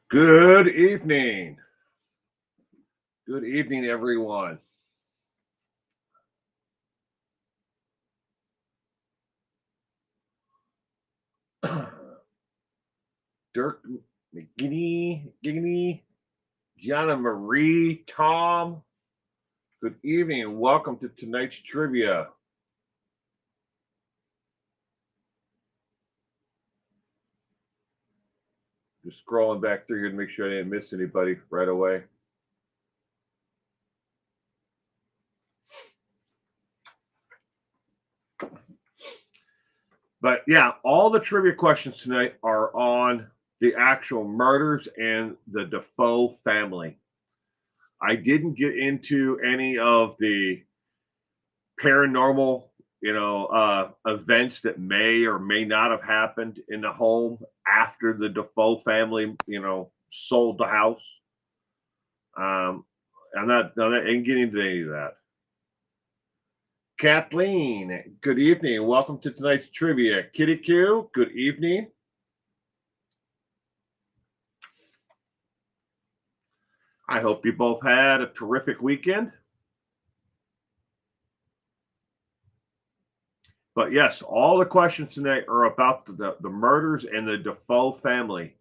Good evening. Good evening, everyone. Dirk Giggany, Gianna Marie, Tom. Good evening and welcome to tonight's trivia. Just scrolling back through here to make sure I didn't miss anybody right away. But yeah, all the trivia questions tonight are on the actual murders and the Defoe family. I didn't get into any of the paranormal, events that may or may not have happened in the home after the Defoe family, sold the house. Um, I'm not getting into any of that. Kathleen, good evening. Welcome to tonight's trivia. Kitty Q, good evening. I hope you both had a terrific weekend. But yes, all the questions tonight are about the murders and the Defoe family.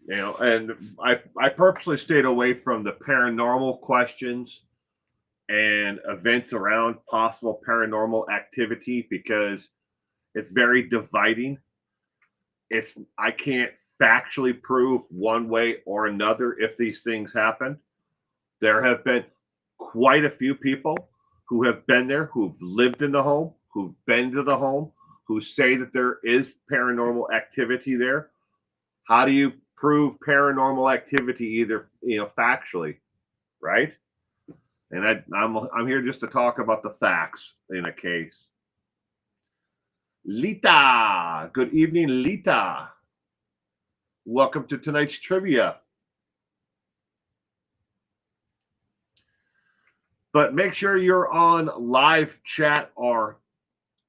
And I purposely stayed away from the paranormal questions and events around possible paranormal activity because it's very dividing. I can't factually prove one way or another if these things happen. There have been quite a few people who have been there, who've lived in the home, who've been to the home, who say that there is paranormal activity there. How do you prove paranormal activity either, factually, right? And I'm here just to talk about the facts in a case. Lita, good evening, Lita. Welcome to tonight's trivia. But make sure you're on live chat or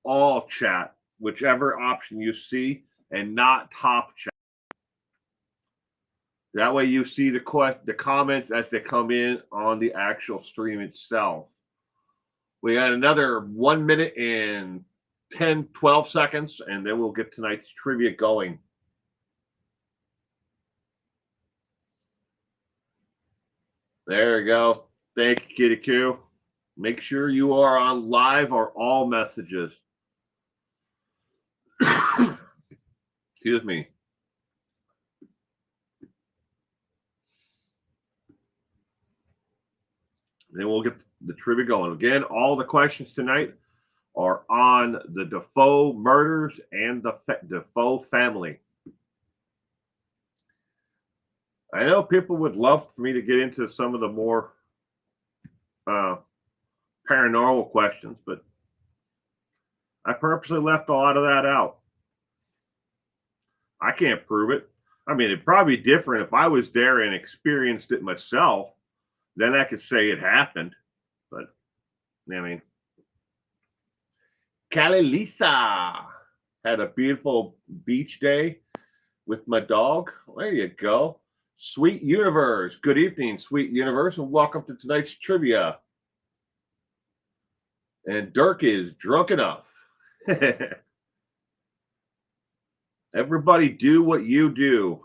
all chat, whichever option you see, and not top chat. That way you see the comments as they come in on the actual stream itself. We got another 1 minute and 10, 12 seconds, and then we'll get tonight's trivia going. There you go. Thank you, Kitty Q. Make sure you are on live or all messages. Excuse me. Then we'll get the trivia going. Again, all the questions tonight are on the Defoe murders and the Defoe family. I know people would love for me to get into some of the more paranormal questions, but I purposely left a lot of that out. I can't prove it. I mean, it'd probably be different if I was there and experienced it myself. Then I could say it happened. But, I mean, Cali Lisa had a beautiful beach day with my dog. There you go. Sweet Universe. Good evening, Sweet Universe, and welcome to tonight's trivia. And Dirk is drunk enough. Everybody do what you do.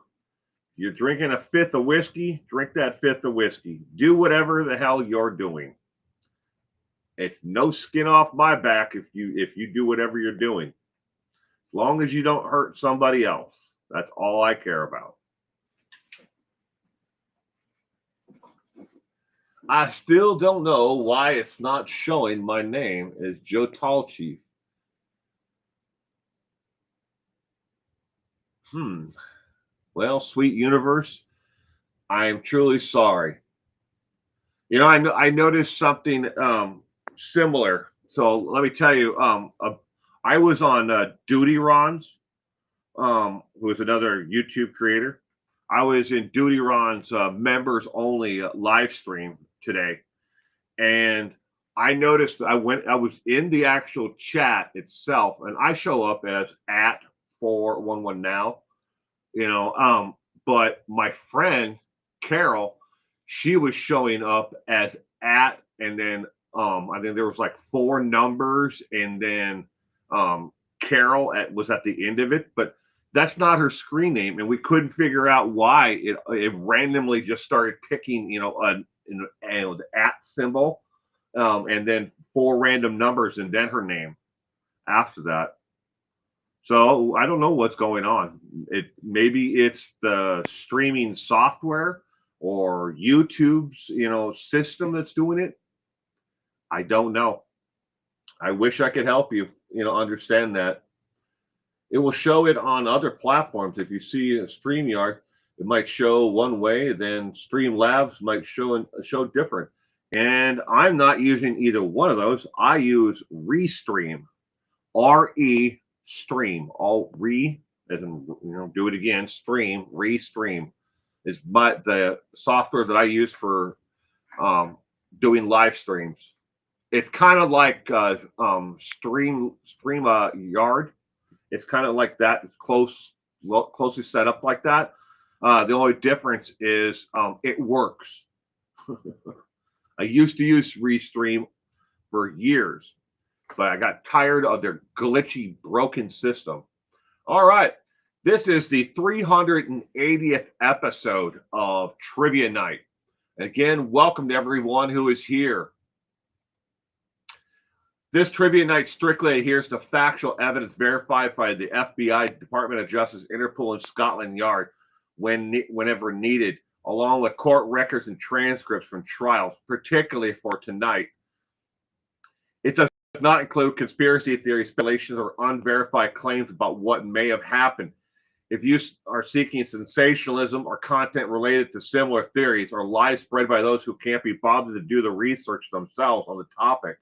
You're drinking a fifth of whiskey, drink that fifth of whiskey. Do whatever the hell you're doing. It's no skin off my back if you do whatever you're doing. As long as you don't hurt somebody else. That's all I care about. I still don't know why it's not showing my name as Joe Tall Chief. Well, Sweet Universe, I am truly sorry. I noticed something similar. So let me tell you, I was on Duty Ron's, who is another YouTube creator. I was in Duty Ron's members only live stream today, and I noticed I was in the actual chat itself, and I show up as at 411 now. you know. But my friend Carol, she was showing up as at, and then I think there was like four numbers, and then Carol was at the end of it, but that's not her screen name, and we couldn't figure out why it randomly just started picking, the at symbol, and then four random numbers, and then her name after that. So I don't know what's going on. It maybe it's the streaming software or YouTube's, system that's doing it. I don't know. I wish I could help you, understand that. It will show it on other platforms. If you see a StreamYard, it might show one way, then Streamlabs might show different. And I'm not using either one of those. I use Restream, RE Stream, all re as in do it again, stream, Restream is the software that I use for doing live streams. It's kind of like Stream Yard. It's kind of like that. It's closely set up like that. The only difference is it works. I used to use Restream for years, but I got tired of their glitchy, broken system. All right. This is the 380th episode of Trivia Night. Again, welcome to everyone who is here. This Trivia Night strictly adheres to factual evidence verified by the FBI, Department of Justice, Interpol, and Scotland Yard whenever needed, along with court records and transcripts from trials, particularly for tonight. It does not include conspiracy theories, speculations, or unverified claims about what may have happened. If you are seeking sensationalism or content related to similar theories or lies spread by those who can't be bothered to do the research themselves on the topic,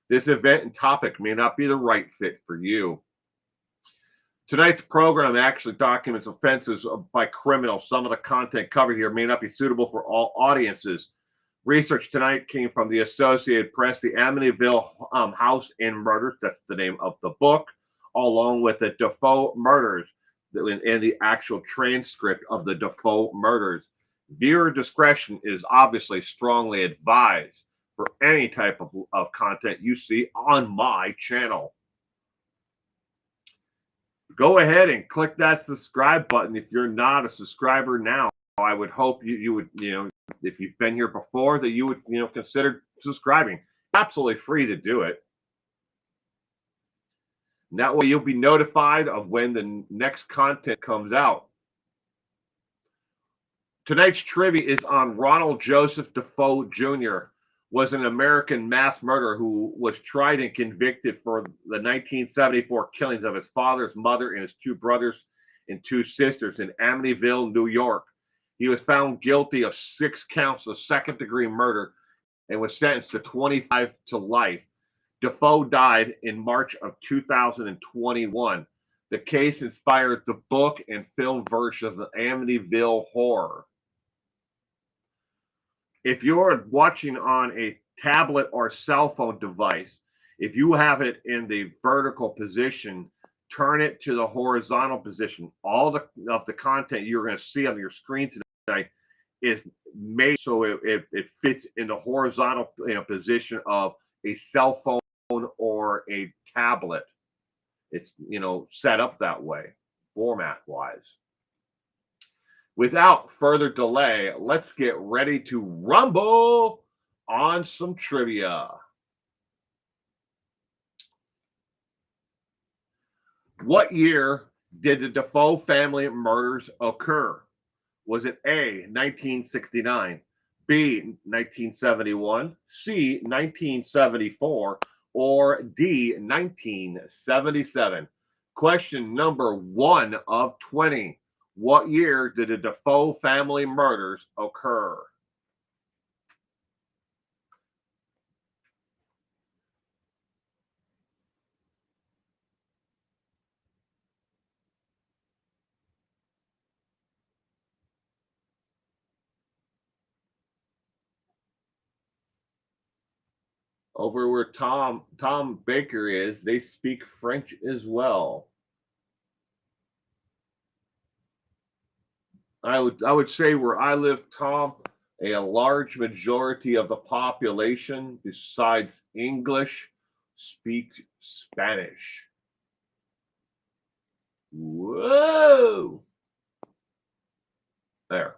this event and topic may not be the right fit for you. Tonight's program actually documents offenses by criminals. Some of the content covered here may not be suitable for all audiences. Research tonight came from the Associated Press, the Amityville House and Murders, that's the name of the book, along with the Defoe murders and the actual transcript of the Defoe murders. Viewer discretion is obviously strongly advised for any type of content you see on my channel. Go ahead and click that subscribe button if you're not a subscriber now. I would hope you would, if you've been here before, that you would, consider subscribing. Absolutely free to do it. And that way you'll be notified of when the next content comes out. Tonight's trivia is on Ronald Joseph Defoe Jr., was an American mass murderer who was tried and convicted for the 1974 killings of his father's mother and his two brothers and two sisters in Amityville, New York. He was found guilty of 6 counts of second-degree murder and was sentenced to 25 to life. Defoe died in March of 2021. The case inspired the book and film version of the Amityville Horror. If you're watching on a tablet or cell phone device, if you have it in the vertical position, turn it to the horizontal position. All of the content you're going to see on your screen tonight is made so it fits in the horizontal position of a cell phone or a tablet. It's set up that way, format wise. Without further delay, let's get ready to rumble on some trivia. What year did the Defoe family murders occur? Was it A, 1969, B, 1971, C, 1974, or D, 1977? Question number 1 of 20. What year did the Defoe family murders occur? Over where Tom Baker is, they speak French as well. I would say where I live, Tom, a large majority of the population, besides English, speak Spanish. Whoa! There.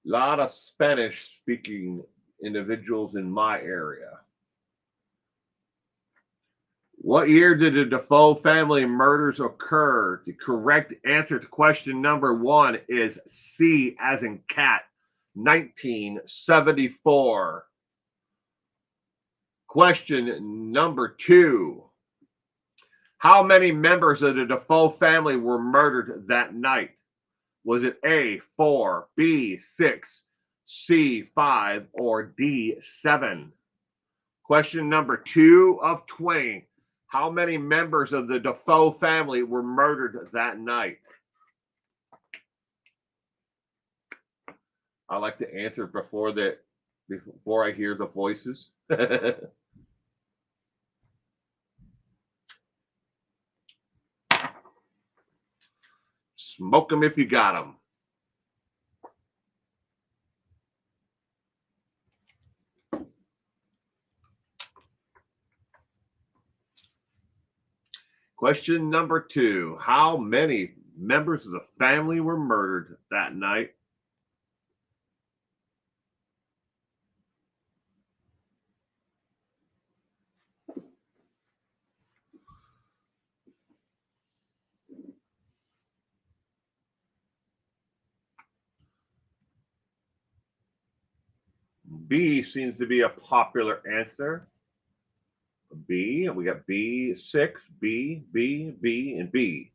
A lot of Spanish speaking individuals in my area. What year did the Defoe family murders occur? The correct answer to question number one is C, as in cat, 1974. Question number two. How many members of the Defoe family were murdered that night? Was it A, 4, B, 6, C, 5, or D, 7? Question number two of 20. How many members of the Defoe family were murdered that night? I like to answer before I hear the voices. Smoke them if you got them. Question number two. How many members of the family were murdered that night? B seems to be a popular answer. B, we got B6, B, B, B, and B.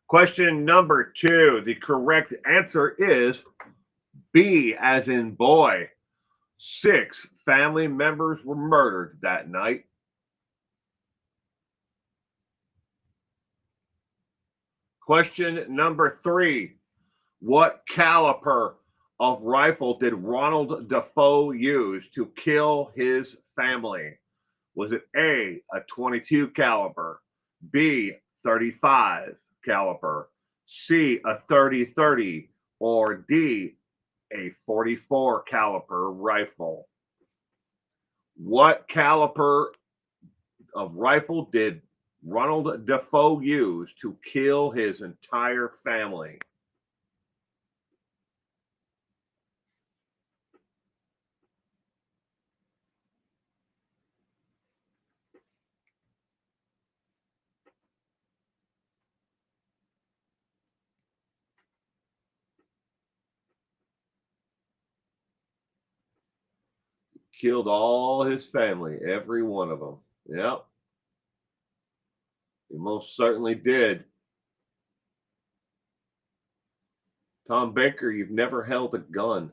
Question number two. The correct answer is B, as in boy. 6 family members were murdered that night. Question number three. What caliber of rifle did Ronald Defoe use to kill his family? Was it A, a 22 caliber, B, 35 caliber, C, a 30-30, or D, a 44 caliber rifle? What caliber of rifle did Ronald Defoe use to kill his entire family? Killed all his family, every one of them. Yep. He most certainly did. Tom Baker, you've never held a gun.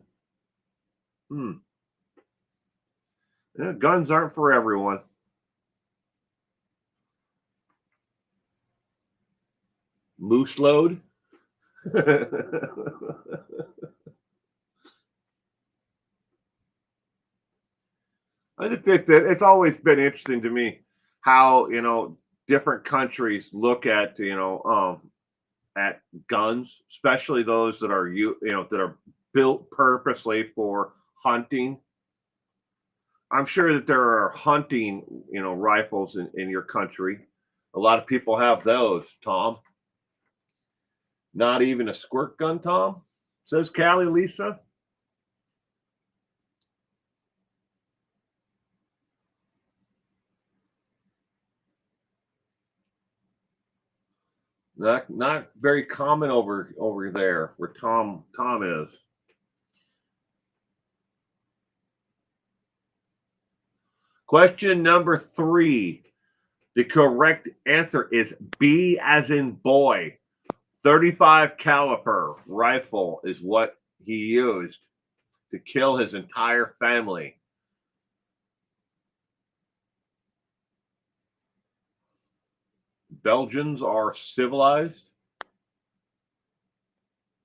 Yeah, guns aren't for everyone. Moose load. I just think that it's always been interesting to me how different countries look at guns, especially those that are that are built purposely for hunting. I'm sure that there are hunting rifles in your country. A lot of people have those, Tom. Not even a squirt gun, Tom, says Callie Lisa. Not very common over there where Tom is. Question number three. The correct answer is B, as in boy. 35 caliber rifle is what he used to kill his entire family. Belgians are civilized.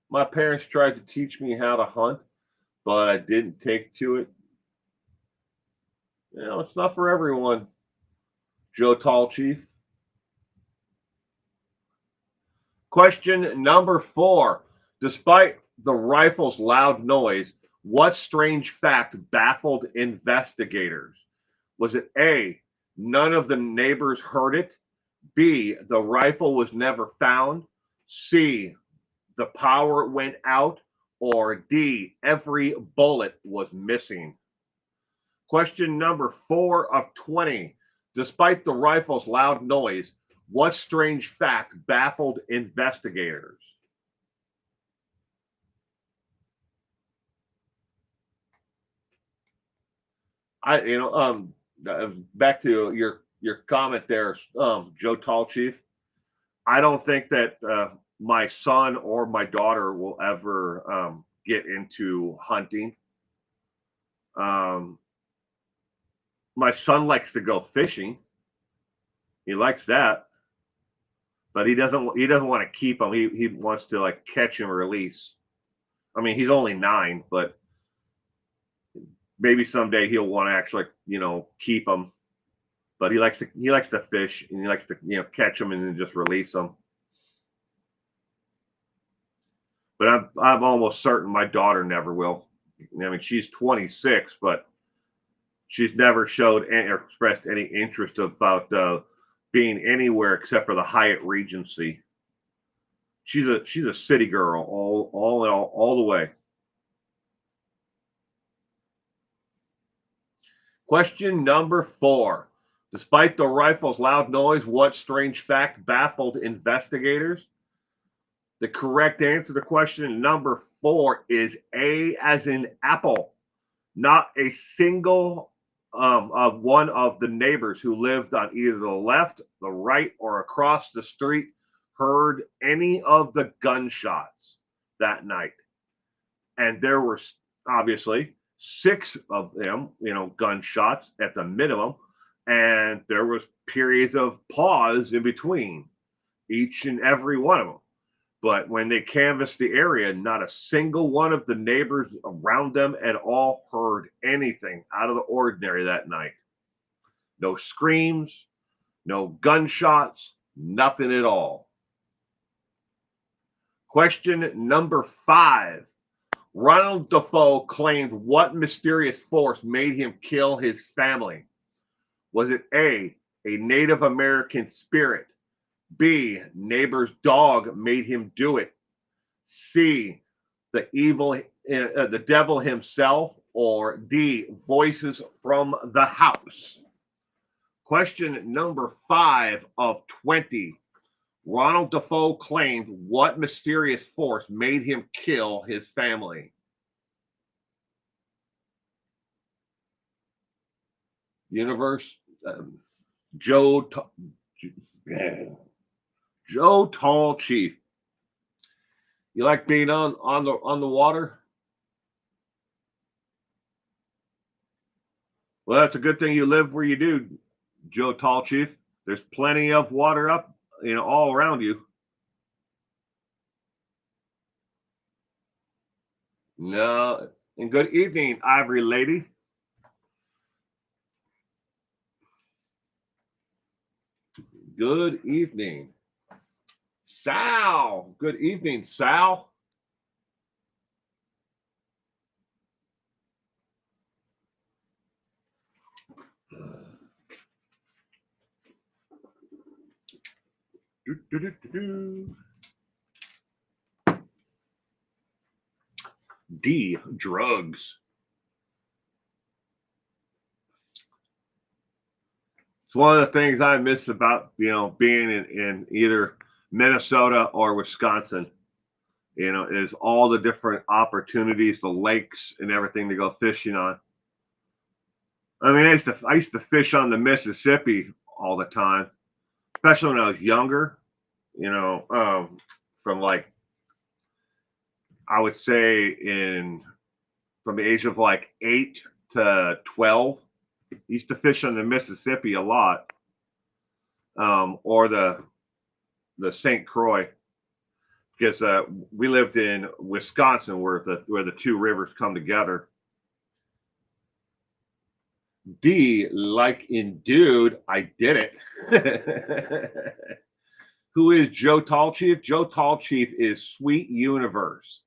My parents tried to teach me how to hunt, but I didn't take to it. It's not for everyone. Joe Tall Chief. Question number 4. Despite the rifle's loud noise, what strange fact baffled investigators? Was it A, none of the neighbors heard it? B, the rifle was never found? C, the power went out? Or D, every bullet was missing? Question number 4 of 20. Despite the rifle's loud noise, what strange fact baffled investigators? Back to your comment there, Joe Tall Chief. I don't think that my son or my daughter will ever get into hunting. My son likes to go fishing. He likes that, but he doesn't want to keep them. He wants to like catch and release. I mean, he's only 9, but maybe someday he'll want to actually, keep them. But he likes to fish, and he likes to catch them and then just release them. But I'm almost certain my daughter never will. I mean, she's 26, but she's never showed or expressed any interest about being anywhere except for the Hyatt Regency. She's a city girl all the way. Question number 4. Despite the rifle's loud noise, what strange fact baffled investigators? The correct answer to question number 4 is A as in apple. Not a single of one of the neighbors who lived on either the left, the right, or across the street heard any of the gunshots that night. And there were obviously 6 of them, gunshots at the minimum, and there was periods of pause in between each and every one of them. But when they canvassed the area, not a single one of the neighbors around them at all heard anything out of the ordinary that night. No screams, no gunshots, nothing at all. Question number 5. Ronald Dafoe claimed what mysterious force made him kill his family? Was it A, Native American spirit? B, neighbor's dog made him do it? C, the devil himself? Or D, voices from the house? Question number 5 of 20. Ronald Dafoe claimed what mysterious force made him kill his family? Universe, Joe Tall Chief. You like being on the water? Well, that's a good thing you live where you do, Joe Tall Chief. There's plenty of water up, all around you. No, and good evening, Ivory Lady. Good evening, Sal. Good evening, Sal. D, drugs. It's one of the things I miss about, being in either Minnesota or Wisconsin, is all the different opportunities, the lakes and everything to go fishing on. I mean, I used to fish on the Mississippi all the time, especially when I was younger, from like, I would say from the age of like 8 to 12, used to fish on the Mississippi a lot, or the St. Croix, because we lived in Wisconsin where the 2 rivers come together. D, like in dude, I did it. Who is Joe Tall Chief? Joe Tall Chief is Sweet Universe.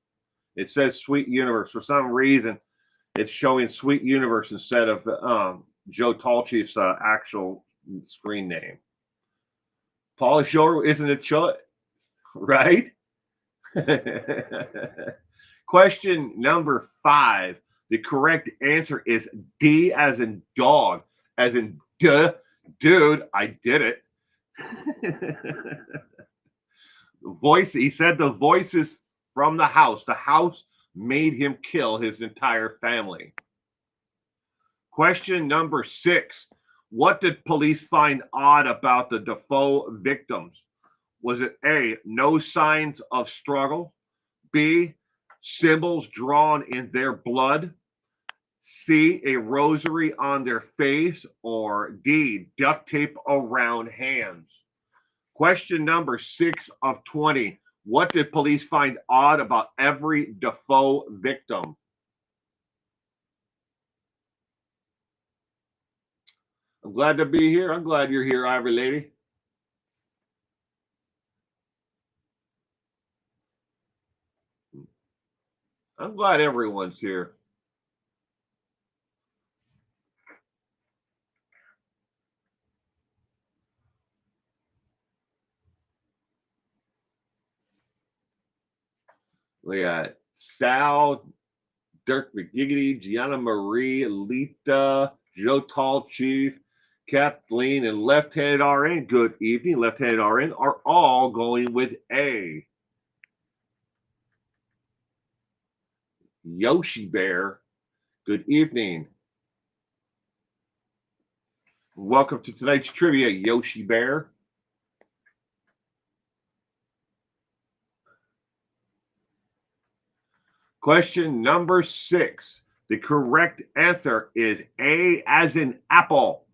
It says Sweet Universe. For some reason, it's showing Sweet Universe instead of Joe Tall Chief's actual screen name. Pauly Shore isn't it chill, right? Question number 5. The correct answer is D as in dog, as in duh, dude, I did it. Voice, he said the voices from the house. The house made him kill his entire family. Question number 6. What did police find odd about the Defoe victims? Was it A, no signs of struggle? B, symbols drawn in their blood? C, a rosary on their face? Or D, duct tape around hands? Question number 6 of 20. What did police find odd about every Defoe victim? I'm glad to be here. I'm glad you're here, Ivory Lady. I'm glad everyone's here. We got Sal, Dirk McGiggity, Gianna Marie, Lita, Joe Tall Chief, Kathleen, and Left-Handed RN. Good evening. Left-Handed RN are all going with A. Yoshi Bear. Good evening. Welcome to tonight's trivia, Yoshi Bear. Question number 6. The correct answer is A as in apple.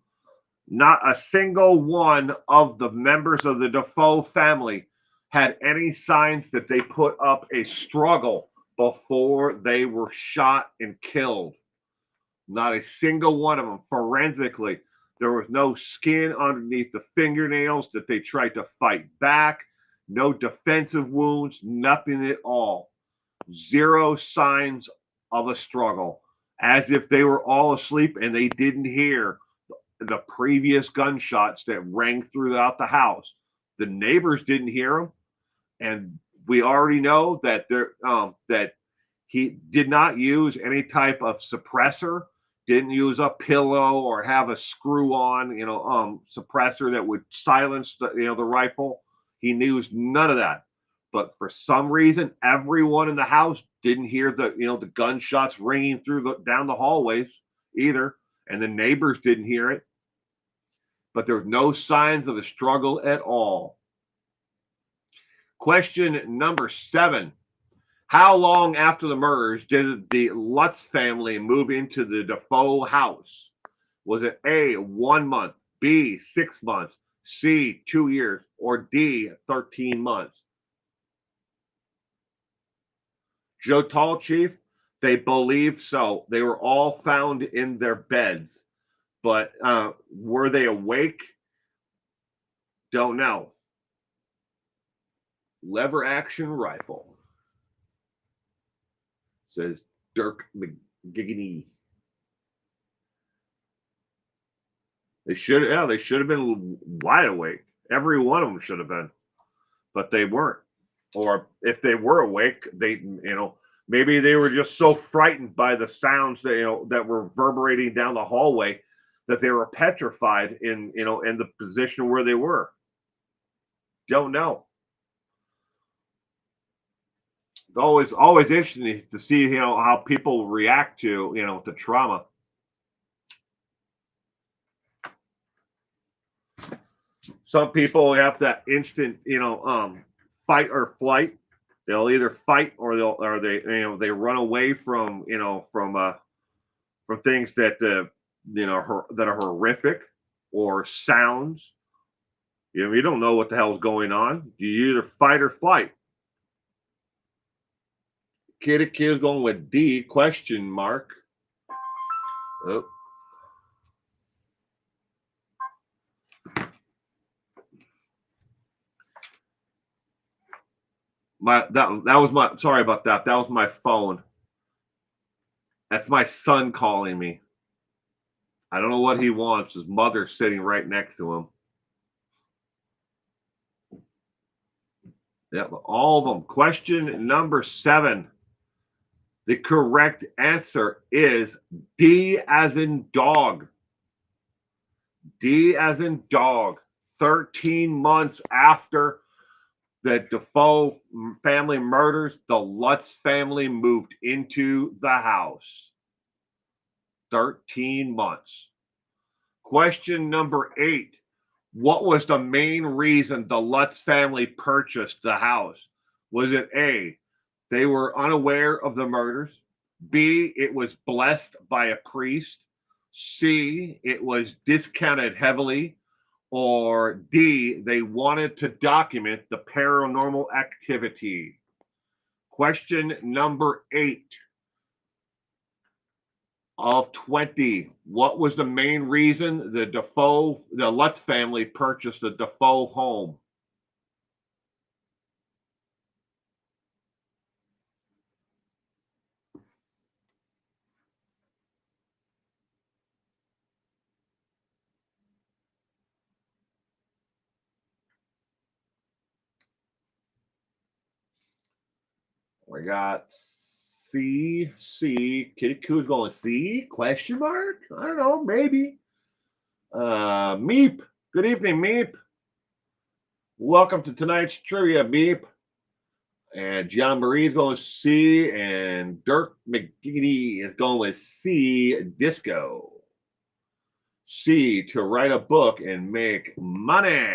Not a single one of the members of the Defoe family had any signs that they put up a struggle before they were shot and killed. Not a single one of them. Forensically, there was no skin underneath the fingernails that they tried to fight back, no defensive wounds, nothing at all. Zero signs of a struggle, as if they were all asleep and they didn't hear the previous gunshots that rang throughout the house. The neighbors didn't hear them, and we already know that that he did not use any type of suppressor, didn't use a pillow or have a screw-on, suppressor that would silence the rifle. He used none of that. But for some reason, everyone in the house didn't hear the gunshots ringing down the hallways either, and the neighbors didn't hear it. But there were no signs of a struggle at all. Question number 7. How long after the murders did the Lutz family move into the Defoe house? Was it A, 1 month, B, 6 months, C, 2 years, or D, 13 months? Joe Tall Chief, they believe so. They were all found in their beds. But were they awake? Don't know. Lever action rifle, says Dirk McGiggity. They should have been wide awake. Every one of them should have been, but they weren't. Or if they were awake, maybe they were just so frightened by the sounds that were reverberating down the hallway that they were petrified in the position where they were. Don't know. It's always interesting to see how people react to trauma. Some people have that instant fight or flight. They'll either fight or they run away from things that that are horrific or sounds. You don't know what the hell's going on. You either fight or flight. Kid is going with D question mark. Oh. That was my, sorry about that. That was my phone. That's my son calling me. I don't know what he wants. His mother's sitting right next to him. Yep, all of them. Question number 7. The correct answer is D as in dog. D as in dog. 13 months after the Defoe family murders, the Lutz family moved into the house. 13 months. Question number 8. What was the main reason the Lutz family purchased the house? Was it A, they were unaware of the murders? B, it was blessed by a priest? C, it was discounted heavily? Or D, they wanted to document the paranormal activity? Question number 8 of 20. What was the main reason the Lutz family purchased the Defoe home? We got C. Kitty Coo's going C? Question mark? I don't know, maybe. Meep. Good evening, Meep. Welcome to tonight's trivia, Meep. And John Marie's going with C, and Dirk McGee is going with C, disco. C, to write a book and make money.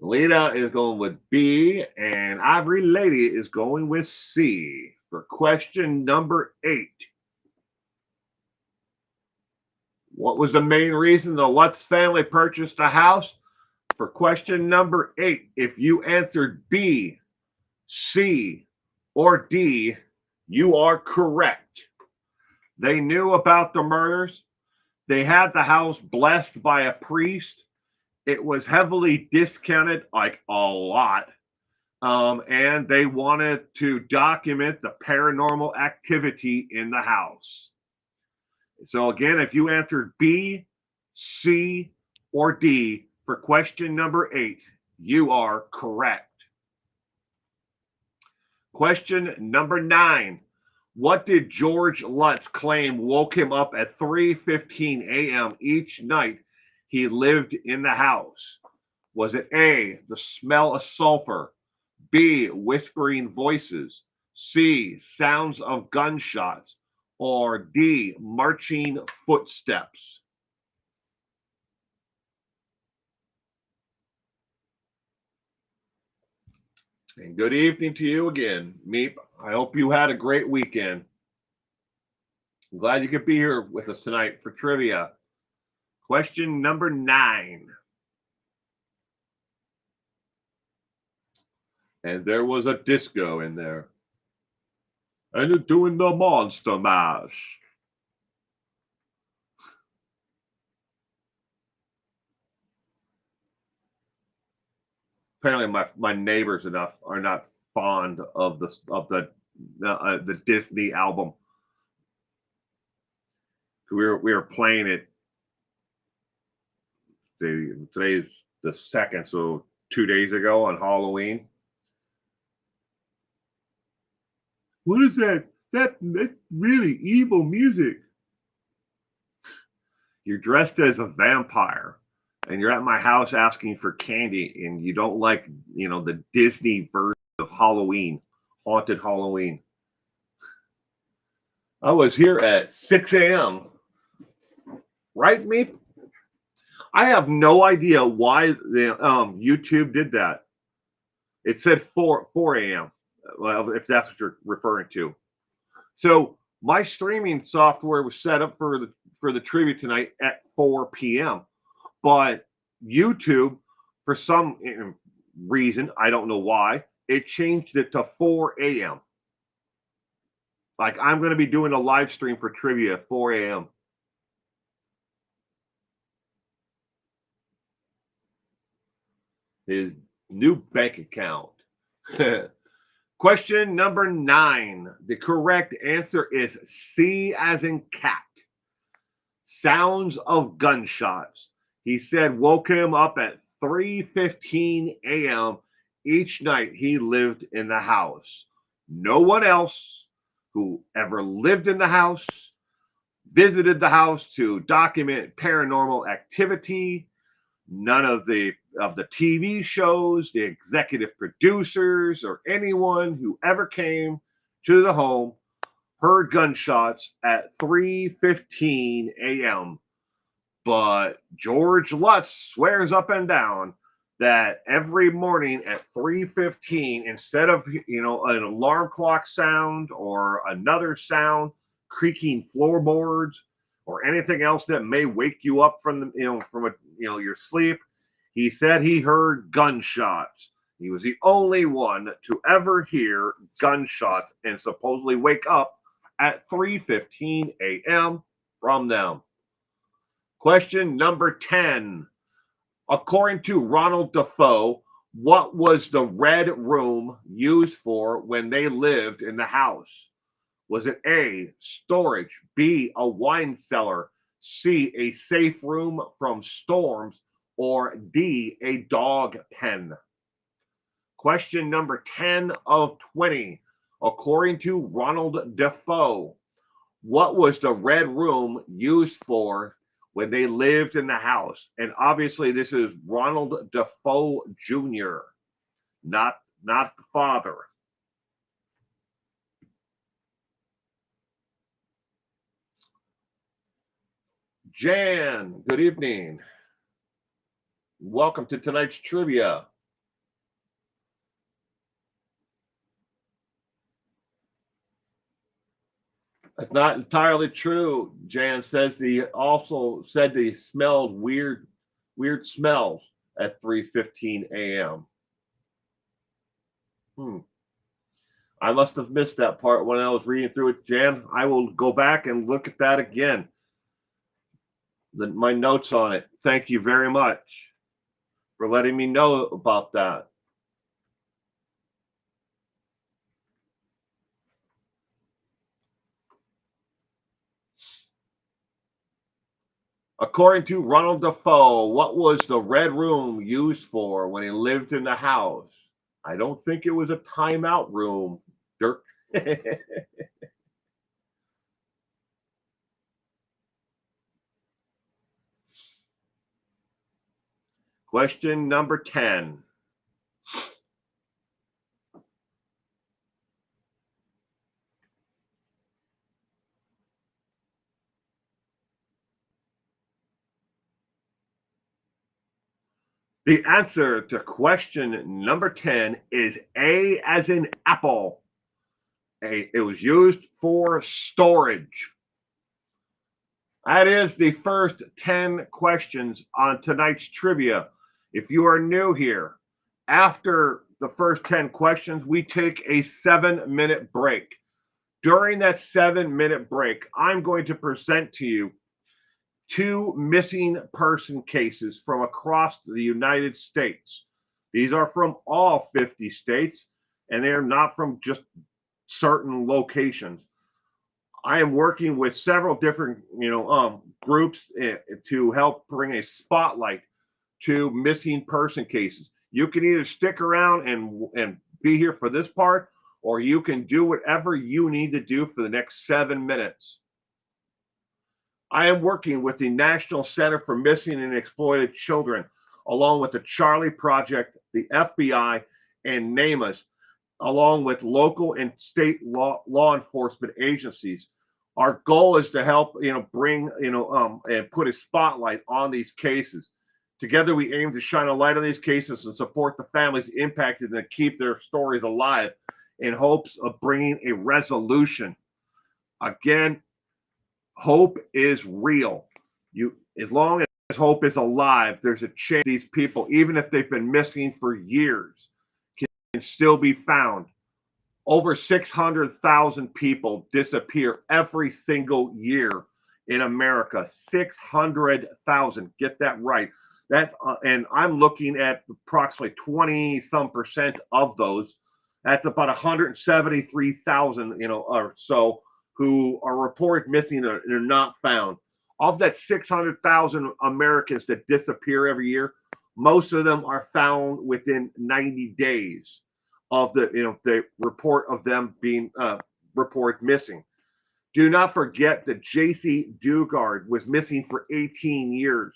Lita is going with B, and Ivory Lady is going with C for question number 8. What was the main reason the Lutz family purchased the house? For question number 8, if you answered B, C, or D, you are correct. They knew about the murders. They had the house blessed by a priest. It was heavily discounted, like a lot. And they wanted to document the paranormal activity in the house. So again, if you answered B, C, or D for question number 8, you are correct. Question number 9. What did George Lutz claim woke him up at 3:15 a.m. each night he lived in the house? Was it A, the smell of sulfur, B, whispering voices, C, sounds of gunshots, or D, marching footsteps? And good evening to you again, Meep. I hope you had a great weekend. I'm glad you could be here with us tonight for trivia. Question number 9. And there was a disco in there. And you're doing the monster mash. Apparently, my neighbors are not fond of the Disney album. We were playing it. Today's the 2nd, so 2 days ago on Halloween. What is that? That's really evil music. You're dressed as a vampire, and you're at my house asking for candy, and you don't like, the Disney version of Halloween, haunted Halloween. I was here at 6 a.m. Right, me? I have no idea why the YouTube did that. It said 4 a.m. Well, if that's what you're referring to. So my streaming software was set up for the trivia tonight at 4 p.m. But YouTube, for some reason, I don't know why, it changed it to 4 a.m. Like I'm going to be doing a live stream for trivia at 4 a.m. His new bank account. Question number 9. The correct answer is C as in cat. Sounds of gunshots. He said woke him up at 3:15 a.m. each night he lived in the house. No one else who ever lived in the house visited the house to document paranormal activity. None of the TV shows, the executive producers, or anyone who ever came to the home heard gunshots at 3:15 a.m. But George Lutz swears up and down that every morning at 3:15, instead of an alarm clock sound or another sound, creaking floorboards or anything else that may wake you up from your sleep, he said he heard gunshots. He was the only one to ever hear gunshots and supposedly wake up at 3:15 a.m. from them. Question number 10. According to Ronald Defoe, what was the red room used for when they lived in the house? Was it A, storage, B, a wine cellar, C, a safe room from storms, or D, a dog pen? Question number 10 of 20. According to Ronald Defoe, what was the red room used for when they lived in the house? And obviously, this is Ronald Defoe Jr., not the father. Jan, good evening. Welcome to tonight's trivia. That's not entirely true. Jan says they also said they smelled weird smells at 3:15 a.m. I must have missed that part when I was reading through it, Jan. I will go back and look at that again. My notes on it. Thank you very much for letting me know about that. According to Ronald Defoe, what was the red room used for when he lived in the house? I don't think it was a timeout room, Dirk. Question number 10. The answer to question number 10 is A as in apple. It was used for storage. That is the first 10 questions on tonight's trivia. If you are new here, after the first 10 questions, we take a 7-minute break. During that 7-minute break, I'm going to present to you 2 missing person cases from across the United States. These are from all 50 states, and they're not from just certain locations. I am working with several different, groups to help bring a spotlight to missing person cases. You can either stick around and be here for this part, or you can do whatever you need to do for the next 7 minutes. I am working with the National Center for Missing and Exploited Children, along with the Charlie Project, the FBI, and NAMAS, along with local and state law enforcement agencies. Our goal is to help, bring, and put a spotlight on these cases. Together, we aim to shine a light on these cases and support the families impacted and keep their stories alive in hopes of bringing a resolution. Again, hope is real. As long as hope is alive, there's a chance these people, even if they've been missing for years, can still be found. Over 600,000 people disappear every single year in America. 600,000. Get that right. And I'm looking at approximately 20 some percent of those That's about 173,000, or so who are reported missing and are not found. Of that 600,000 Americans that disappear every year, most of them are found within 90 days of the report of them being reported missing. Do not forget that JC Dugard was missing for 18 years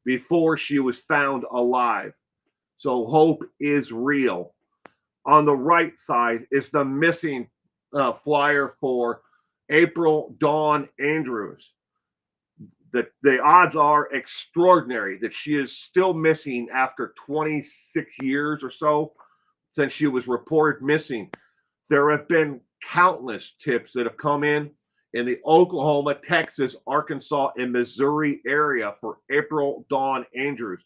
before she was found alive. So hope is real. On the right side is the missing flyer for April Dawn Andrews. The odds are extraordinary that she is still missing after 26 years or so since she was reported missing. There have been countless tips that have come in the Oklahoma, Texas, Arkansas, and Missouri area for April Dawn Andrews.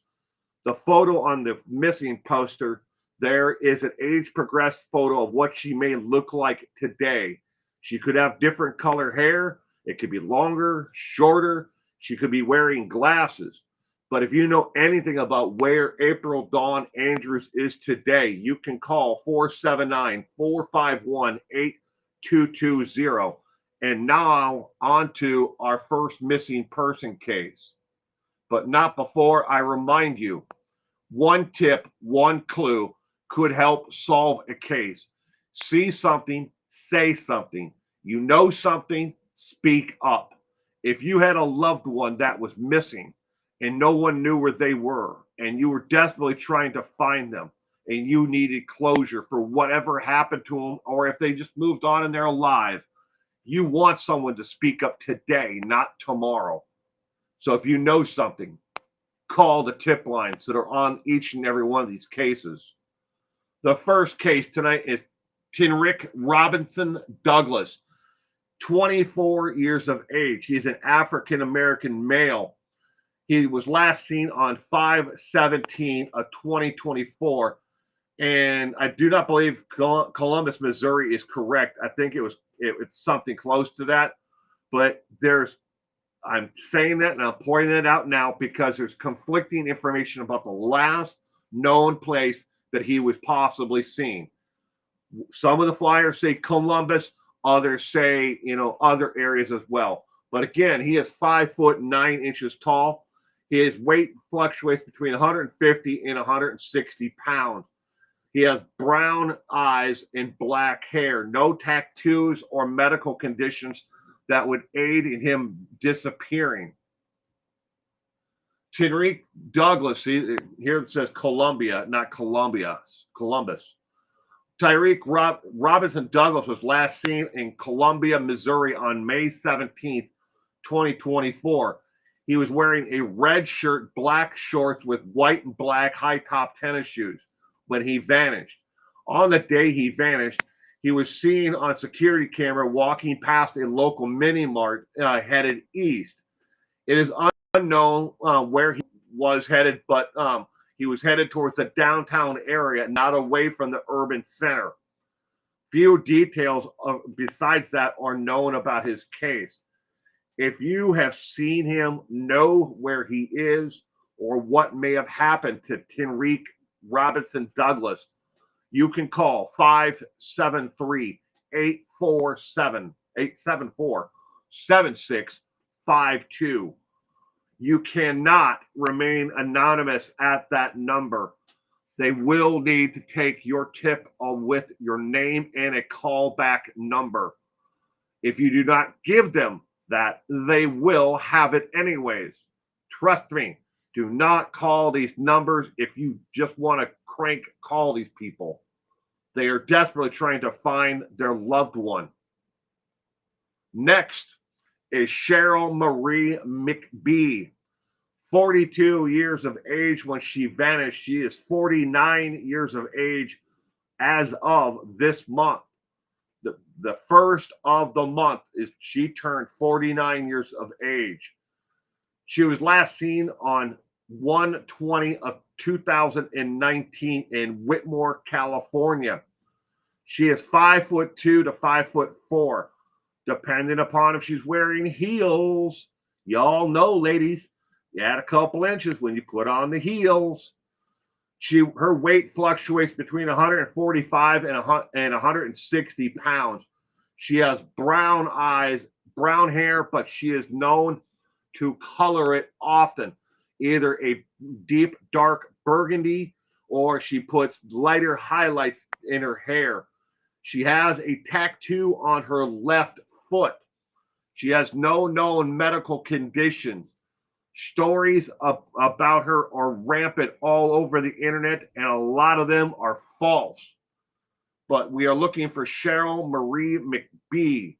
The photo on the missing poster there is an age progressed photo of what she may look like today. She could have different color hair. It could be longer, shorter. She could be wearing glasses. But if you know anything about where April Dawn Andrews is today, you can call 479-451-8220. And now on to our first missing person case. But not before I remind you, one tip, one clue could help solve a case. See something, say something. You know something, speak up. If you had a loved one that was missing and no one knew where they were, and you were desperately trying to find them, and you needed closure for whatever happened to them, or if they just moved on and they're alive, you want someone to speak up today, not tomorrow. So if you know something, call the tip lines that are on each and every one of these cases. The first case tonight is Tinrick Robinson Douglas, 24 years of age. He's an African American male. He was last seen on 5/17 of 2024. And I do not believe Columbus, Missouri is correct. I think it's something close to that. But I'm saying that and I'm pointing it out now because there's conflicting information about the last known place that he was possibly seen. Some of the flyers say Columbus, others say, other areas as well. But again, he is 5'9" tall. His weight fluctuates between 150 and 160 pounds. He has brown eyes and black hair, no tattoos or medical conditions that would aid in him disappearing. Tinrick Douglas, here it says Columbia, not Columbus. Tyreek Robinson Douglas was last seen in Columbia, Missouri on May 17th, 2024. He was wearing a red shirt, black shorts with white and black high-top tennis shoes when he vanished. On the day he vanished, he was seen on security camera walking past a local mini mart headed east. It is unknown where he was headed, but he was headed towards the downtown area, not away from the urban center. Few details besides that are known about his case. If you have seen him, know where he is, or what may have happened to Tinrick Robinson Douglas, you can call 573-874-7652. You cannot remain anonymous at that number. They will need to take your tip with your name and a callback number. If you do not give them that, they will have it anyways. Trust me, do not call these numbers if you just want to call these people. They are desperately trying to find their loved one. Next is Cheryl Marie McBee, 42 years of age when she vanished. She is 49 years of age as of this month. The first of the month is she turned 49 years of age. She was last seen on 1/20 of 2019 in Whitmore, California. She is 5'2" to 5'4", depending upon if she's wearing heels. Y'all know, ladies, you add a couple inches when you put on the heels. Her weight fluctuates between 145 and 160 pounds. She has brown eyes, brown hair, but she is known to color it often, either a deep dark burgundy or she puts lighter highlights in her hair. She has a tattoo on her left foot. She has no known medical conditions. Stories about her are rampant all over the internet, and a lot of them are false. But we are looking for Cheryl Marie McBee.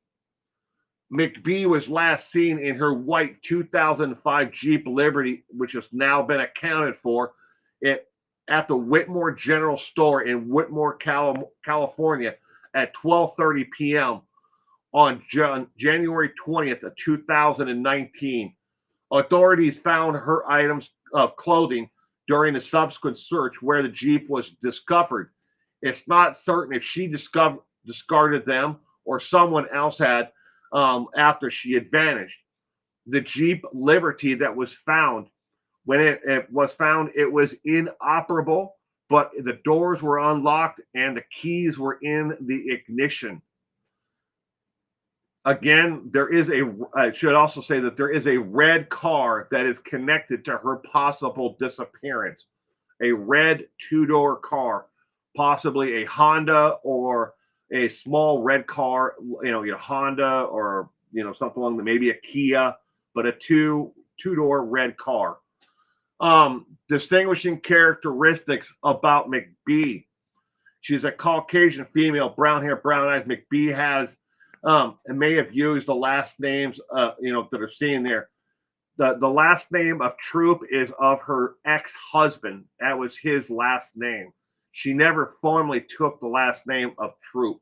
McBee was last seen in her white 2005 Jeep Liberty, which has now been accounted for at the Whitmore General Store in Whitmore, California at 12:30 p.m. on January 20th of 2019. Authorities found her items of clothing during a subsequent search where the Jeep was discovered. It's not certain if she discarded them or someone else had after she had vanished. The Jeep Liberty that was found, when it was found, it was inoperable, but the doors were unlocked and the keys were in the ignition. Again, I should also say that there is a red car that is connected to her possible disappearance. A red two-door car, possibly a Honda or a small red car, your Honda or, something along maybe a Kia, but a two-door red car. Distinguishing characteristics about McBee. She's a Caucasian female, brown hair, brown eyes. McBee has and may have used the last names, that are seen there. The last name of Troop is of her ex-husband. That was his last name. She never formally took the last name of Troop.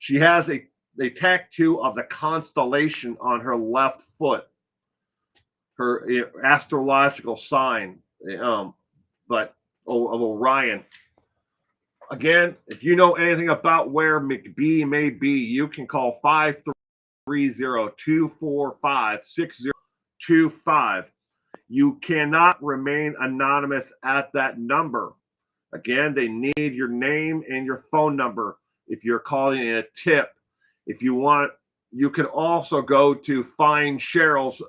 She has a tattoo of the constellation on her left foot, her astrological sign, but of Orion. Again, if you know anything about where McBee may be, you can call 530-245-6025. You cannot remain anonymous at that number. Again, they need your name and your phone number if you're calling in a tip. If you want, you can also go to Find Cheryl's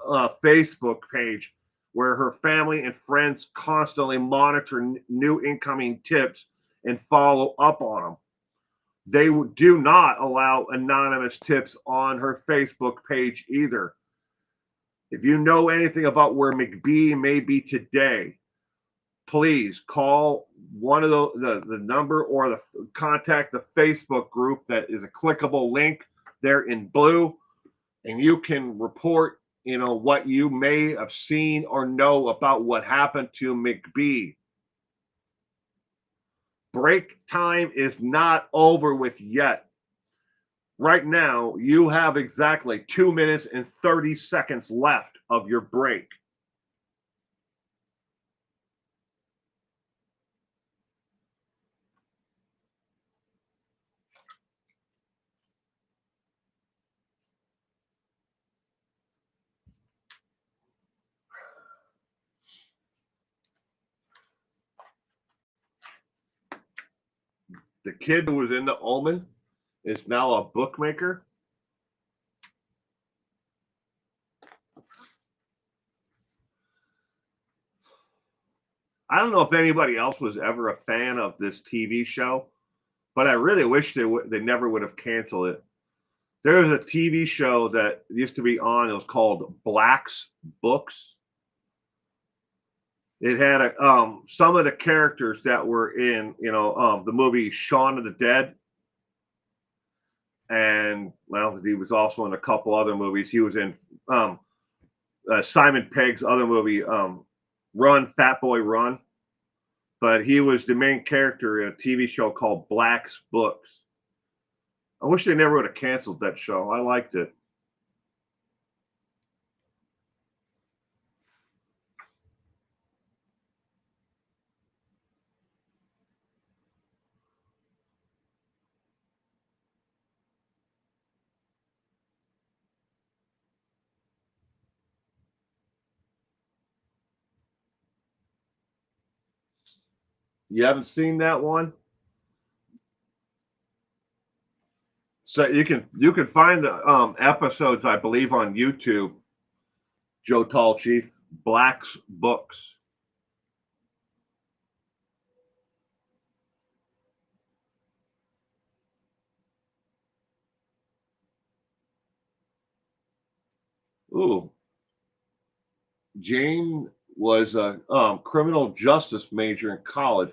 Facebook page, where her family and friends constantly monitor new incoming tips and follow up on them. They do not allow anonymous tips on her Facebook page either. If you know anything about where McBee may be today, please call one of the number or contact the Facebook group that is a clickable link there in blue, and you can report what you may have seen or know about what happened to McBee. Break time is not over with yet. Right now, you have exactly 2 minutes and 30 seconds left of your break. The kid who was in the Omen is now a bookmaker. I don't know if anybody else was ever a fan of this TV show, but I really wish they never would have canceled it. There was a TV show that used to be on. It was called Black's Books. It had some of the characters that were in the movie Shaun of the Dead, and he was also in a couple other movies. He was in Simon Pegg's other movie, Run Fat Boy Run, but he was the main character in a TV show called Black's Books. I wish they never would have canceled that show. I liked it. You haven't seen that one? So you can find the episodes, I believe, on YouTube. Joe Tall Chief, Black's Books. Ooh, Jane was a criminal justice major in college,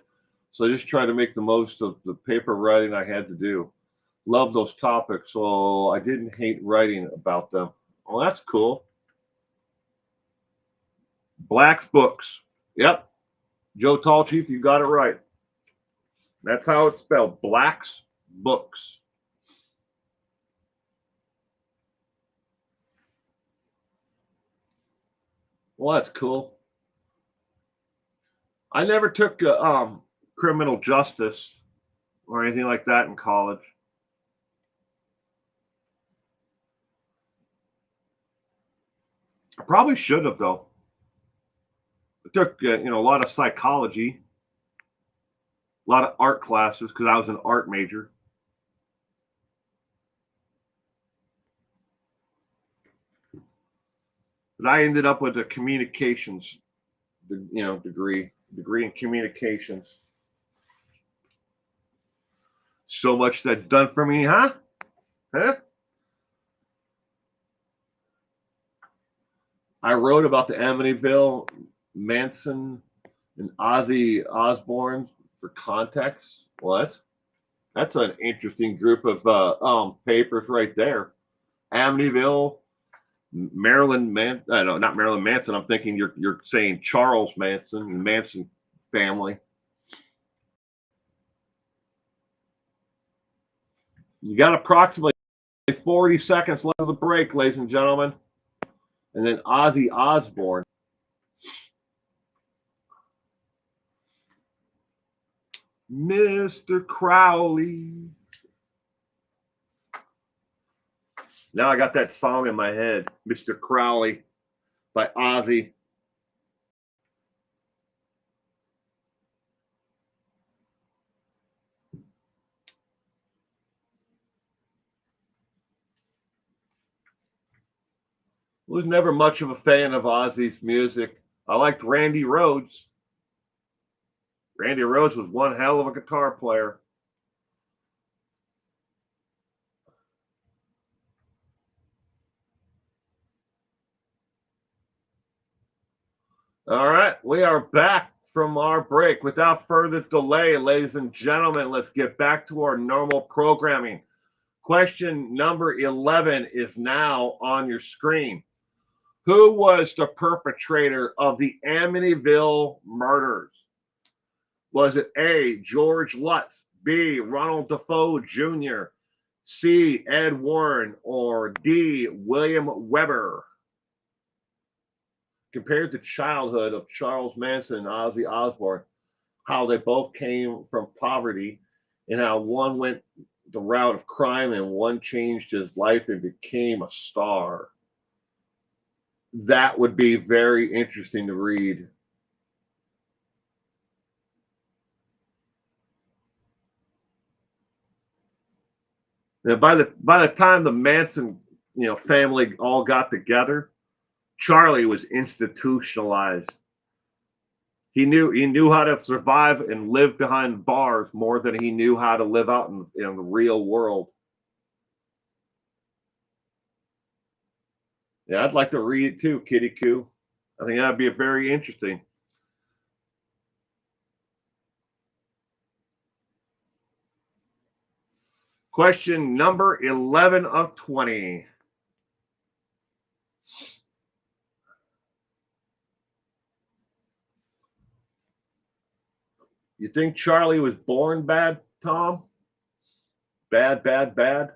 so I just tried to make the most of the paper writing I had to do. Love those topics, so I didn't hate writing about them. Oh, that's cool. Black's Books. Yep, Joe Tall Chief, you got it right. That's how it's spelled. Black's Books. Well, that's cool. I never took criminal justice or anything like that in college. I probably should have though. I took a lot of psychology, a lot of art classes because I was an art major. But I ended up with a communications, degree in communications. So much that's done for me, huh? Huh? I wrote about the Amityville, Manson, and Ozzy Osbourne for context. What? That's an interesting group of papers right there. Amityville, Marilyn Man. I know not Marilyn Manson. I'm thinking you're saying Charles Manson and Manson family. You got approximately 40 seconds left of the break, ladies and gentlemen. And then Ozzy Osbourne. Mr. Crowley. Now I got that song in my head, Mr. Crowley by Ozzy. Was never much of a fan of Ozzy's music. I liked Randy Rhoads. Randy Rhoads was one hell of a guitar player. All right, we are back from our break. Without further delay, ladies and gentlemen, let's get back to our normal programming. Question number 11 is now on your screen. Who was the perpetrator of the Amityville murders? Was it A, George Lutz, B, Ronald Defoe Jr., C, Ed Warren, or D, William Weber? Compared to childhood of Charles Manson and Ozzy Osbourne, how they both came from poverty and how one went the route of crime and one changed his life and became a star. That would be very interesting to read. And by the time the Manson family all got together, Charlie was institutionalized. He knew how to survive and live behind bars more than he knew how to live out in the real world. Yeah, I'd like to read it too, Kitty Coo. I think that'd be a very interesting. Question number 11 of 20. You think Charlie was born bad, Tom? Bad, bad, bad?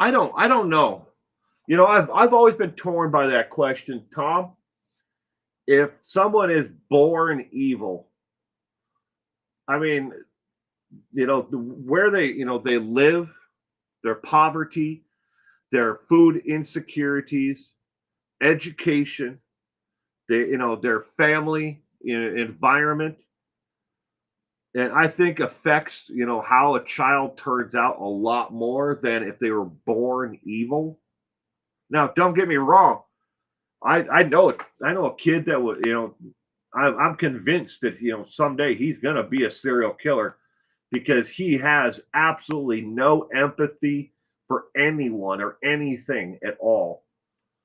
I don't know. I've always been torn by that question, Tom. If someone is born evil, I mean, where they live, their poverty, their food insecurities, education, their family environment, and I think affects how a child turns out a lot more than if they were born evil. Now, don't get me wrong. I know a kid that would I'm convinced that someday he's gonna be a serial killer because he has absolutely no empathy for anyone or anything at all.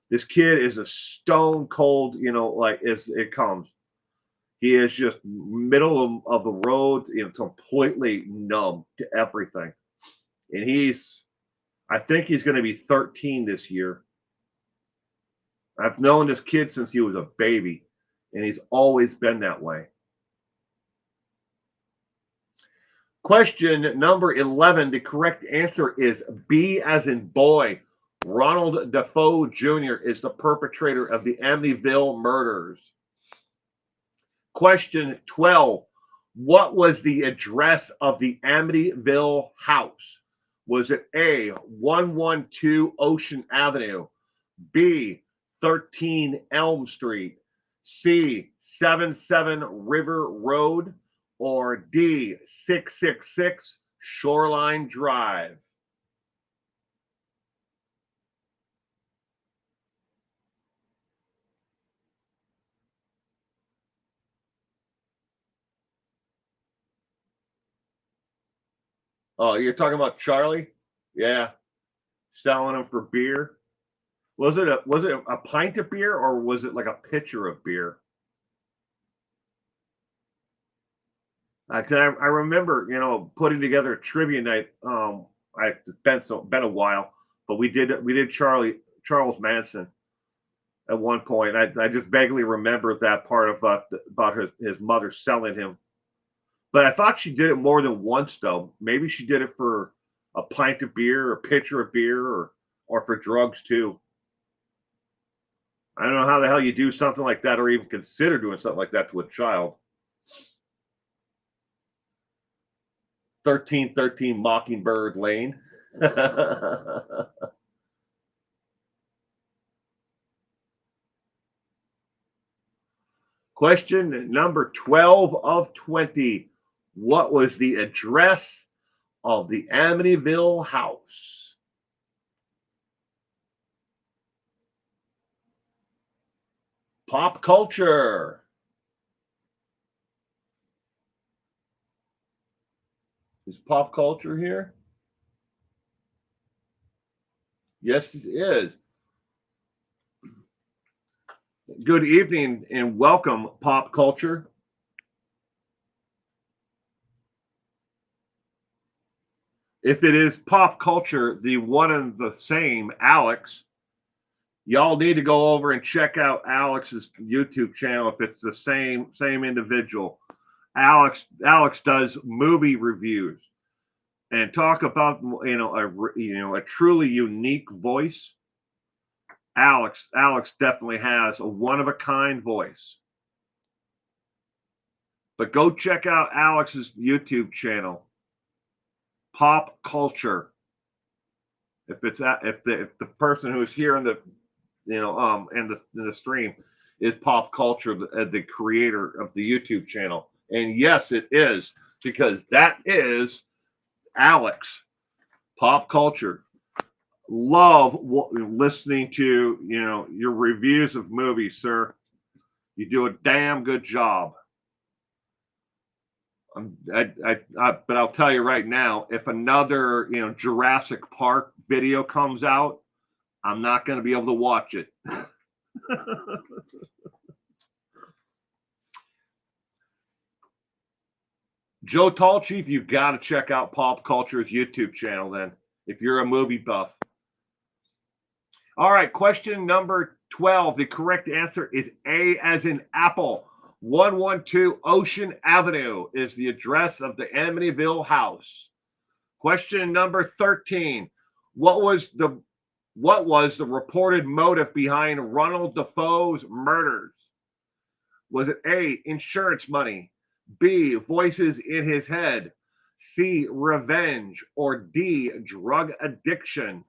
This kid is a stone cold, like as it comes. He is just middle of the road, completely numb to everything. And I think he's going to be 13 this year. I've known this kid since he was a baby, and he's always been that way. Question number 11. The correct answer is B as in boy. Ronald Defoe Jr. is the perpetrator of the Amityville murders. Question 12. What was the address of the Amityville house? Was it A, 112 Ocean Avenue, B, 13 Elm Street, C, 77 River Road, or D, 666 Shoreline Drive? Oh, you're talking about Charlie? Yeah, selling them for beer. Was it a pint of beer or was it like a pitcher of beer? 'Cause I remember, putting together a trivia night. It's been a while, but we did Charles Manson at one point. I just vaguely remember that part about his mother selling him. But I thought she did it more than once though. Maybe she did it for a pint of beer, a pitcher of beer, or for drugs too. I don't know how the hell you do something like that or even consider doing something like that to a child. 1313 Mockingbird Lane. Question number 12 of 20. What was the address of the Amityville house? Pop culture. Is pop culture here? Yes, it is. Good evening and welcome, pop culture. If it is pop culture, the one and the same, Alex, y'all need to go over and check out Alex's YouTube channel if it's the same individual. Alex does movie reviews and talk about a truly unique voice. Alex definitely has a one of a kind voice. But go check out Alex's YouTube channel, Pop Culture. If the person who is here in the in the stream is Pop Culture, the creator of the YouTube channel, and yes, it is because that is Alex. Pop Culture. Love listening to your reviews of movies, sir. You do a damn good job. But I'll tell you right now, if another Jurassic Park video comes out, I'm not going to be able to watch it. Joe Tallchief, you've got to check out Pop Culture's YouTube channel then, if you're a movie buff. All right, question number 12. The correct answer is A as in Apple. 112 Ocean Avenue is the address of the Amityville house. Question number 13. What was the reported motive behind Ronald Defoe's murders? Was it A, insurance money, B, voices in his head, C, revenge, or D, drug addiction?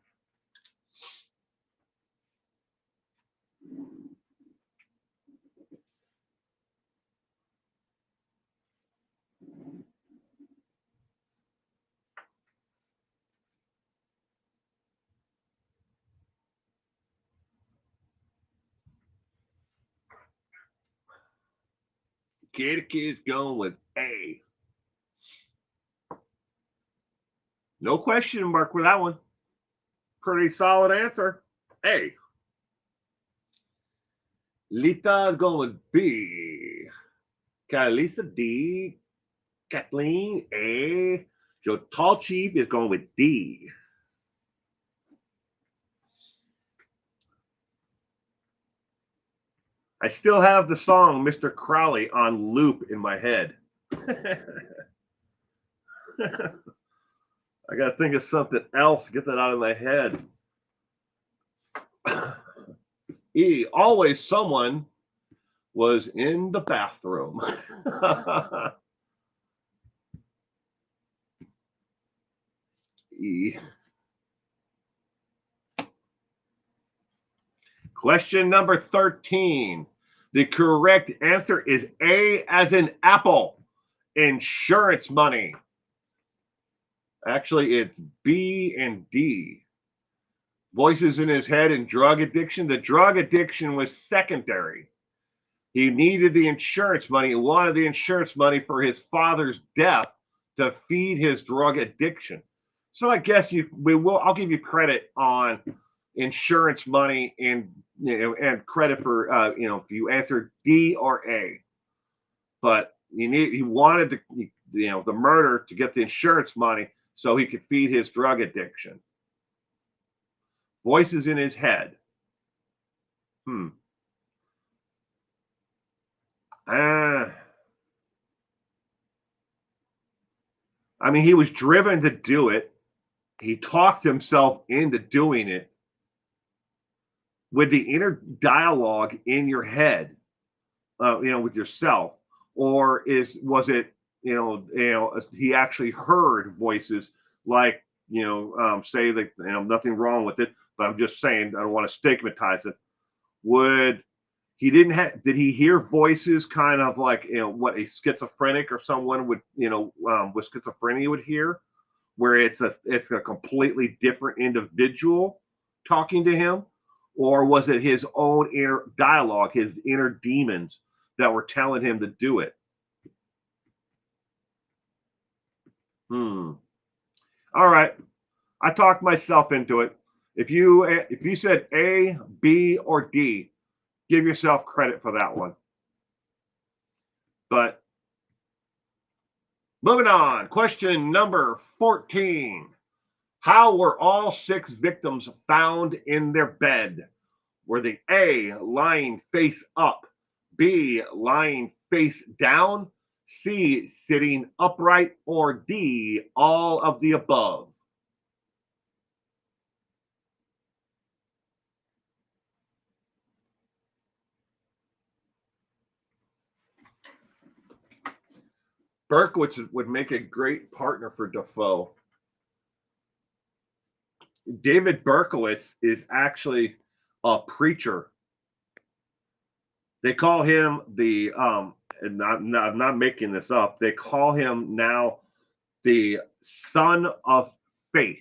Kid's going with A. No question mark with that one. Pretty solid answer. A. Lita's going with B. Lisa D. Kathleen A. Joe Tall Chief is going with D. I still have the song Mr. Crowley on loop in my head. I got to think of something else to get that out of my head. E. Always someone was in the bathroom. E. Question number 13. The correct answer is A as in apple, insurance money. Actually, it's B and D. Voices in his head and drug addiction. The drug addiction was secondary. He needed the insurance money. He wanted the insurance money for his father's death to feed his drug addiction. So I guess I'll give you credit on insurance money and and credit for if you answered D or A. But he wanted the murder to get the insurance money so he could feed his drug addiction. Voices in his head. I mean, he was driven to do it. He talked himself into doing it. With the inner dialogue in your head, with yourself, or was it, he actually heard voices like, say that, nothing wrong with it, but I'm just saying, I don't want to stigmatize it. Did he hear voices kind of like, what a schizophrenic or someone would, with schizophrenia would hear, where it's a completely different individual talking to him? Or was it his own inner dialogue, his inner demons that were telling him to do it? All right. I talked myself into it. If you said A, B, or D, give yourself credit for that one. But moving on. Question number 14. How were all 6 victims found in their bed? Were they A, lying face up, B, lying face down, C, sitting upright, or D, all of the above? Berkowitz would make a great partner for Defoe. David Berkowitz is actually a preacher. They call him and I'm not making this up, they call him now the Son of Faith.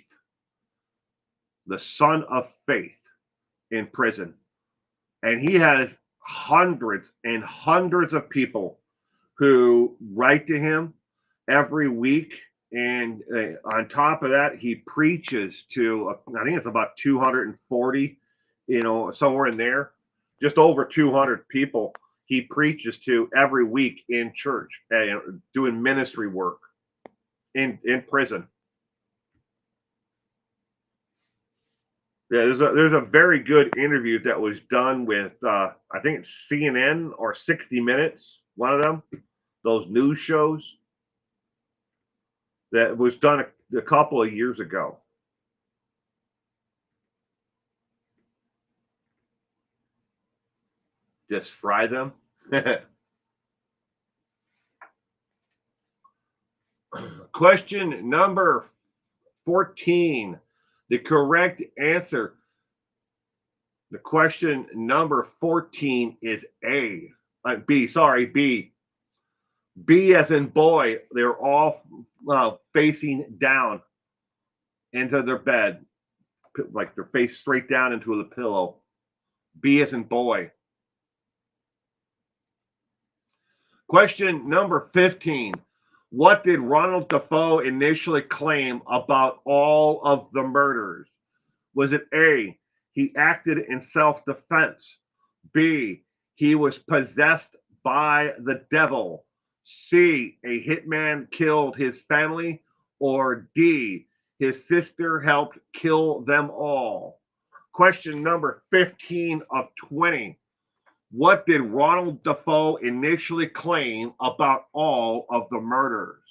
The Son of Faith in prison. And he has hundreds and hundreds of people who write to him every week. And on top of that, he preaches to, I think it's about 240, somewhere in there, just over 200 people he preaches to every week in church, doing ministry work in prison. Yeah, there's a very good interview that was done with I think it's CNN or 60 Minutes, one of them, those news shows, that was done a couple of years ago. Just fry them. Question number 14. The correct answer. The question number 14 is A. B. Sorry, B. B as in boy. They're all facing down into their bed, like their face straight down into the pillow. B as in boy. Question number 15. What did Ronald Dafoe initially claim about all of the murders? Was it A, he acted in self-defense? B, he was possessed by the devil? C, a hitman killed his family? Or D, his sister helped kill them all? Question number 15 of 20. What did Ronald Dafoe initially claim about all of the murders?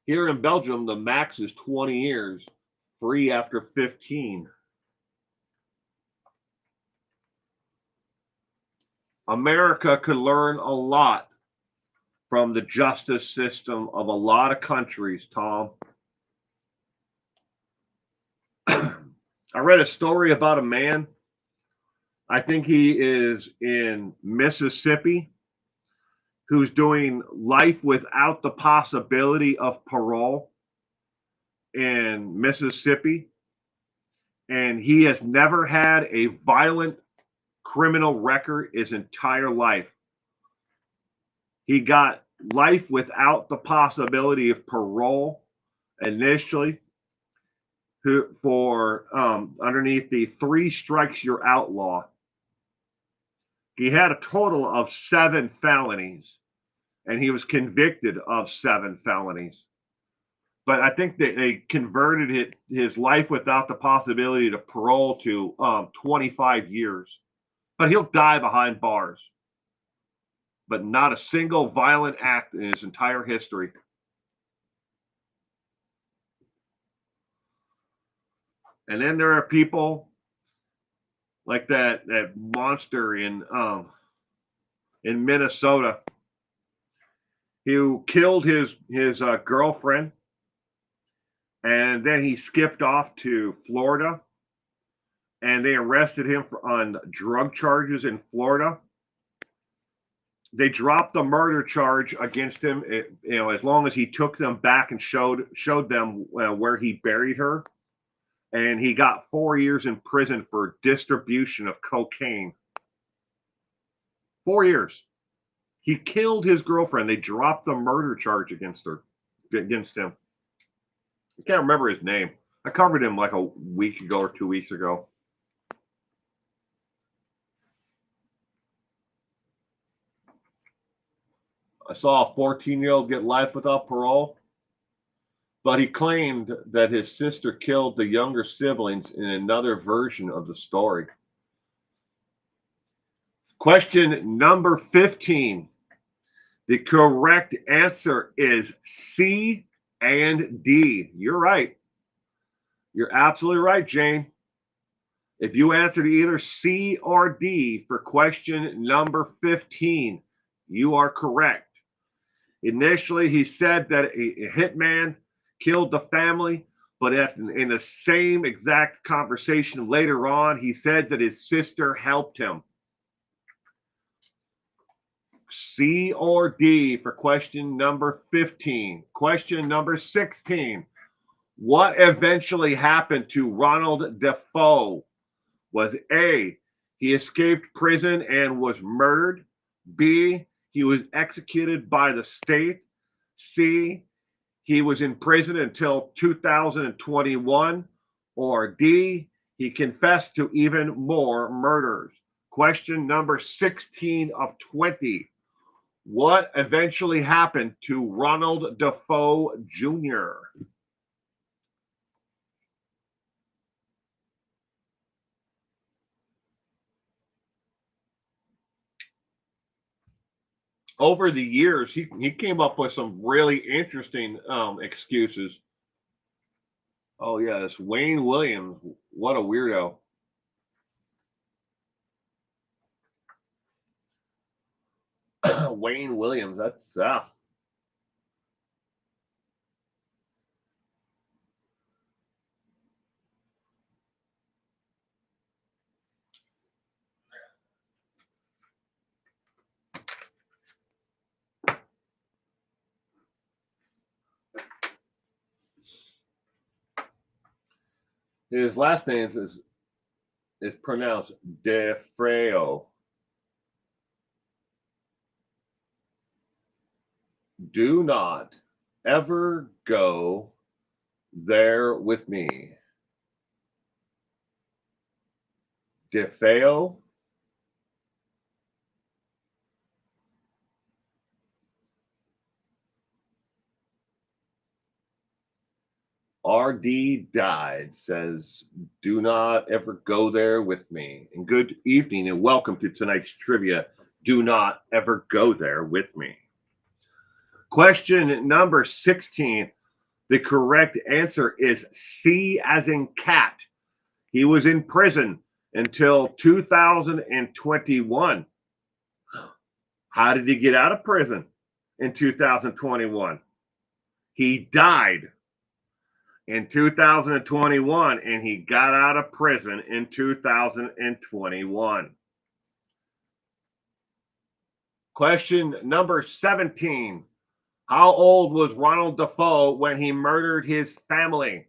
Here in Belgium, the max is 20 years, free after 15. America could learn a lot from the justice system of a lot of countries, Tom. I read a story about a man, I think he is in Mississippi, who's doing life without the possibility of parole in Mississippi. And he has never had a violent criminal record his entire life. He got life without the possibility of parole initially for underneath the 3 strikes you're outlaw. He had a total of 7 felonies, and he was convicted of 7 felonies. But I think that they converted his life without the possibility to parole to 25 years. But he'll die behind bars. But not a single violent act in his entire history. And then there are people like that monster in Minnesota who killed his girlfriend, and then he skipped off to Florida, and they arrested him on drug charges in Florida. They dropped the murder charge against him, as long as he took them back and showed them where he buried her. And he got 4 years in prison for distribution of cocaine. 4 years. He killed his girlfriend. They dropped the murder charge against him. I can't remember his name. I covered him like a week ago or 2 weeks ago. I saw a 14-year-old get life without parole, but he claimed that his sister killed the younger siblings in another version of the story. Question number 15. The correct answer is C and D. You're right. You're absolutely right, Jane. If you answered either C or D for question number 15, you are correct. Initially, he said that a hitman killed the family, but in the same exact conversation later on, he said that his sister helped him. C or D for question number 15. Question number 16. What eventually happened to Ronald Dafoe? Was A, he escaped prison and was murdered? B, he was executed by the state? C, he was in prison until 2021? Or D, he confessed to even more murders? Question number 16 of 20. What eventually happened to Ronald Dafoe Jr.? Over the years, he came up with some really interesting excuses. Oh, yeah, this Wayne Williams. What a weirdo. Wayne Williams, that's His last name is pronounced DeFreo. Do not ever go there with me. DeFeo. RD died, says, do not ever go there with me. And good evening and welcome to tonight's trivia. Do not ever go there with me. Question number 16. The correct answer is C as in cat. He was in prison until 2021. How did he get out of prison in 2021? He died in 2021 and he got out of prison in 2021. Question number 17. How old was Ronald Dafoe when he murdered his family?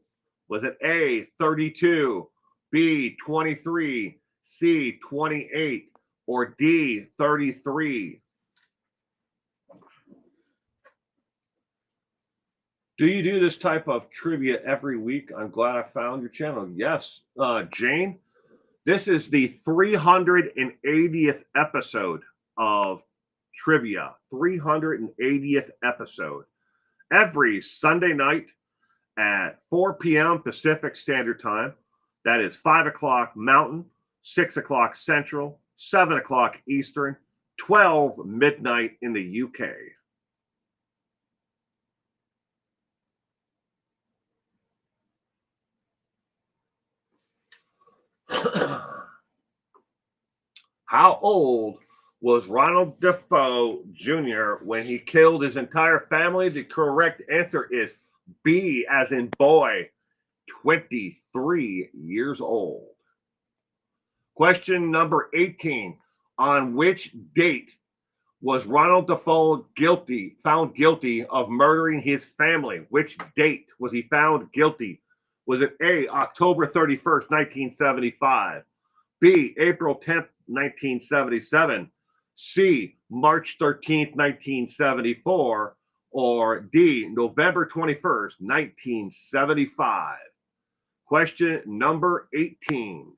Was it A, 32, B, 23, C, 28, or D, 33? Do you do this type of trivia every week? I'm glad I found your channel. Yes, Jane. This is the 380th episode of trivia. 380th episode. Every Sunday night at 4 p.m. Pacific Standard Time. That is 5 o'clock Mountain, 6 o'clock Central, 7 o'clock Eastern, 12 midnight in the UK. How old was Ronald Dafoe Jr. when he killed his entire family? The correct answer is B as in boy, 23 years old. Question number 18. On which date was Ronald Dafoe found guilty of murdering his family? Which date was he found guilty? Was it A, October 31st, 1975, B, April 10th, 1977, C, March 13th, 1974, or D, November 21st, 1975? Question number 18.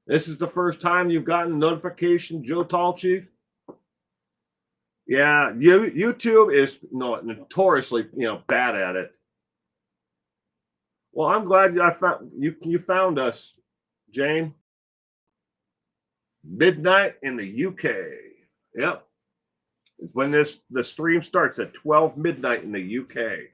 This is the first time you've gotten notification, Joe Tall Chief? Yeah, YouTube is notoriously, bad at it. Well, I'm glad you found us, Jane. Midnight in the UK. Yep. It's when the stream starts at 12 midnight in the UK.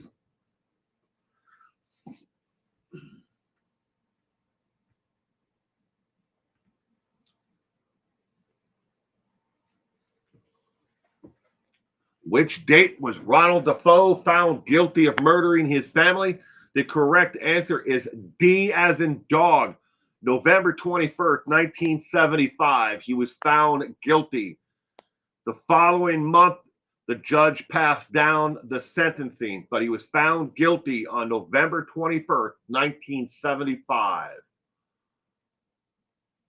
Which date was Ronald Dafoe found guilty of murdering his family? The correct answer is D as in dog. November 21st, 1975. He was found guilty. The following month, the judge passed down the sentencing, but he was found guilty on November 21st, 1975.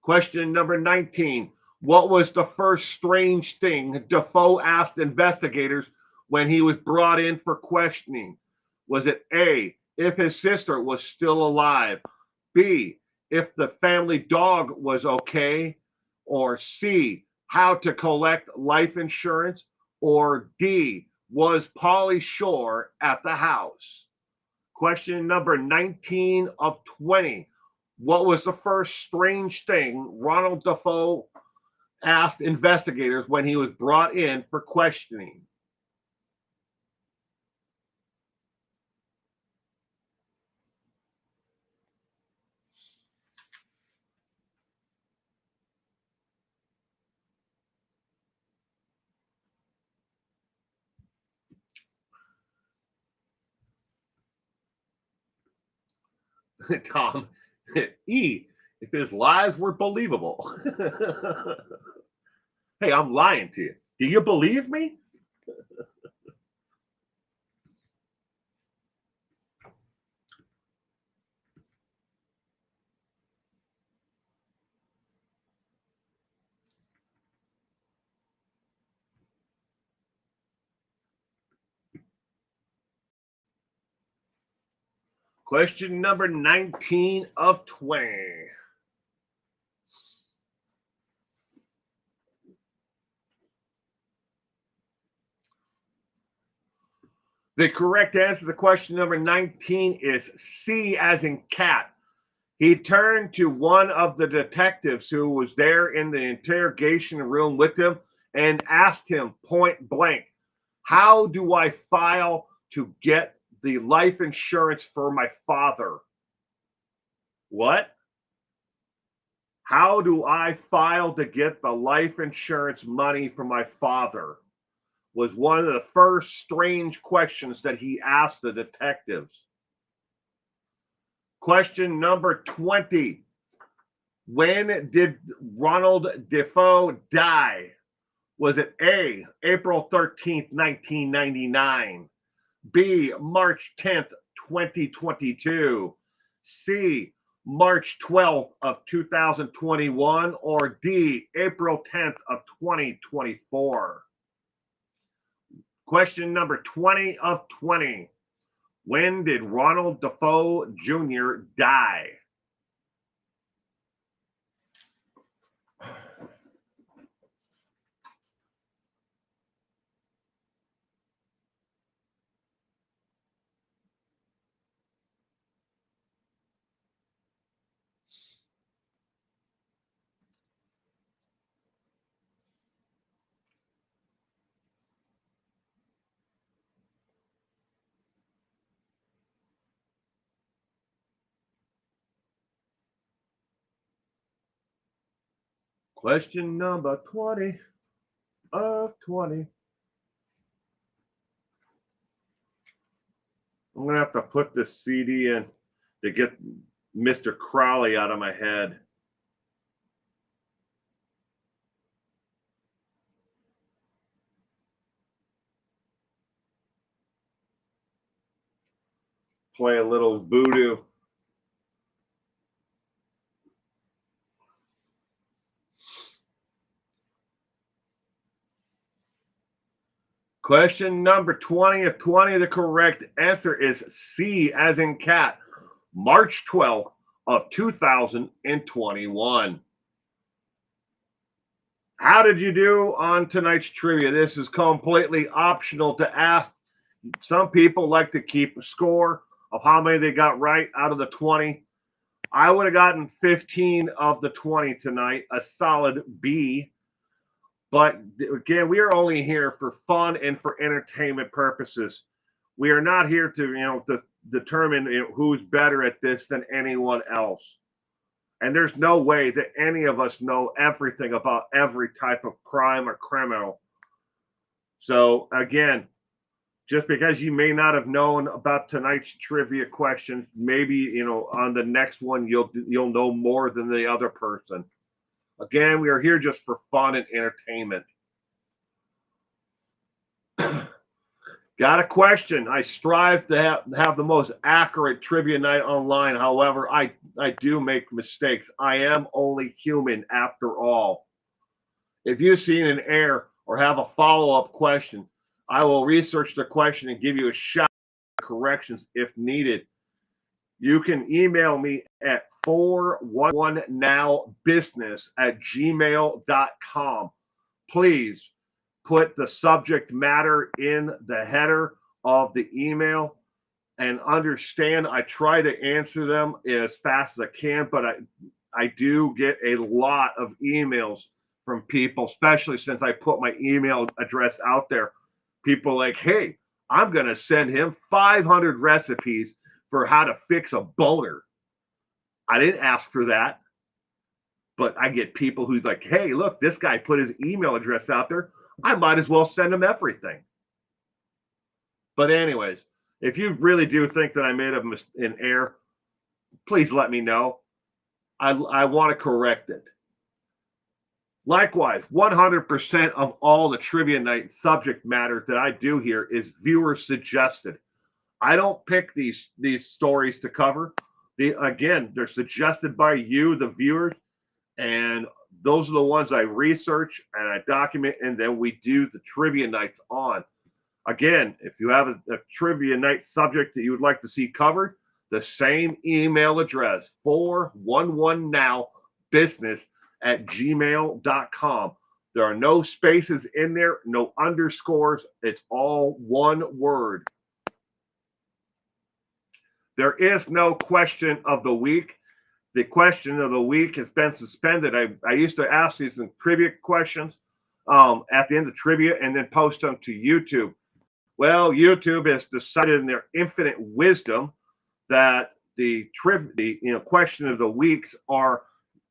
Question number 19. What was the first strange thing Dafoe asked investigators when he was brought in for questioning? Was it A, if his sister was still alive, B, if the family dog was okay, or C, how to collect life insurance, or D, was Pauly Shore at the house? Question number 19 of 20. What was the first strange thing Ronald Dafoe asked investigators when he was brought in for questioning? Tom, E, if his lies were believable. Hey, I'm lying to you. Do you believe me? Question number 19 of 20. The correct answer to question number 19 is C as in cat. He turned to one of the detectives who was there in the interrogation room with him and asked him point blank, how do I file to get the life insurance for my father? What? How do I file to get the life insurance money for my father? Was one of the first strange questions that he asked the detectives. Question number 20. When did Ronald Defoe die? Was it A, April 13th, 1999, B, March 10th, 2022, C, March 12th of 2021, or D, April 10th of 2024? Question number 20 of 20. When did Ronald Defoe Jr. die? Question number 20 of 20. I'm going to have to put this CD in to get Mr. Crowley out of my head. Play a little voodoo. Question number 20 of 20. The correct answer is C as in cat. March 12th of 2021. How did you do on tonight's trivia? This is completely optional to ask. Some people like to keep a score of how many they got right out of the 20. I would have gotten 15 of the 20 tonight, a solid B. But again, we are only here for fun and for entertainment purposes. We are not here to determine who's better at this than anyone else. And there's no way that any of us know everything about every type of crime or criminal. So again, just because you may not have known about tonight's trivia questions, maybe on the next one you'll know more than the other person. Again, we are here just for fun and entertainment. Got a question. I strive to have the most accurate trivia night online. However, I do make mistakes. I am only human after all. If you've seen an error or have a follow-up question, I will research the question and give you a shot at corrections if needed. You can email me at 411nowbusiness@gmail.com. Please put the subject matter in the header of the email and understand I try to answer them as fast as I can, but I do get a lot of emails from people, especially since I put my email address out there. People like, hey, I'm going to send him 500 recipes for how to fix a boner. I didn't ask for that, but I get people who's like, hey, look, this guy put his email address out there. I might as well send him everything. But anyways, if you really do think that I made an error, please let me know. I want to correct it. Likewise, 100% of all the trivia night subject matter that I do here is viewer suggested. I don't pick these stories to cover. Again, they're suggested by you, the viewers, and those are the ones I research and I document, and then we do the trivia nights on. Again, if you have a trivia night subject that you would like to see covered, the same email address, 411nowbusiness@gmail.com. There are no spaces in there, no underscores. It's all one word. There is no question of the week. The question of the week has been suspended. I used to ask these in trivia questions at the end of trivia and then post them to YouTube. Well, YouTube has decided in their infinite wisdom that the question of the weeks are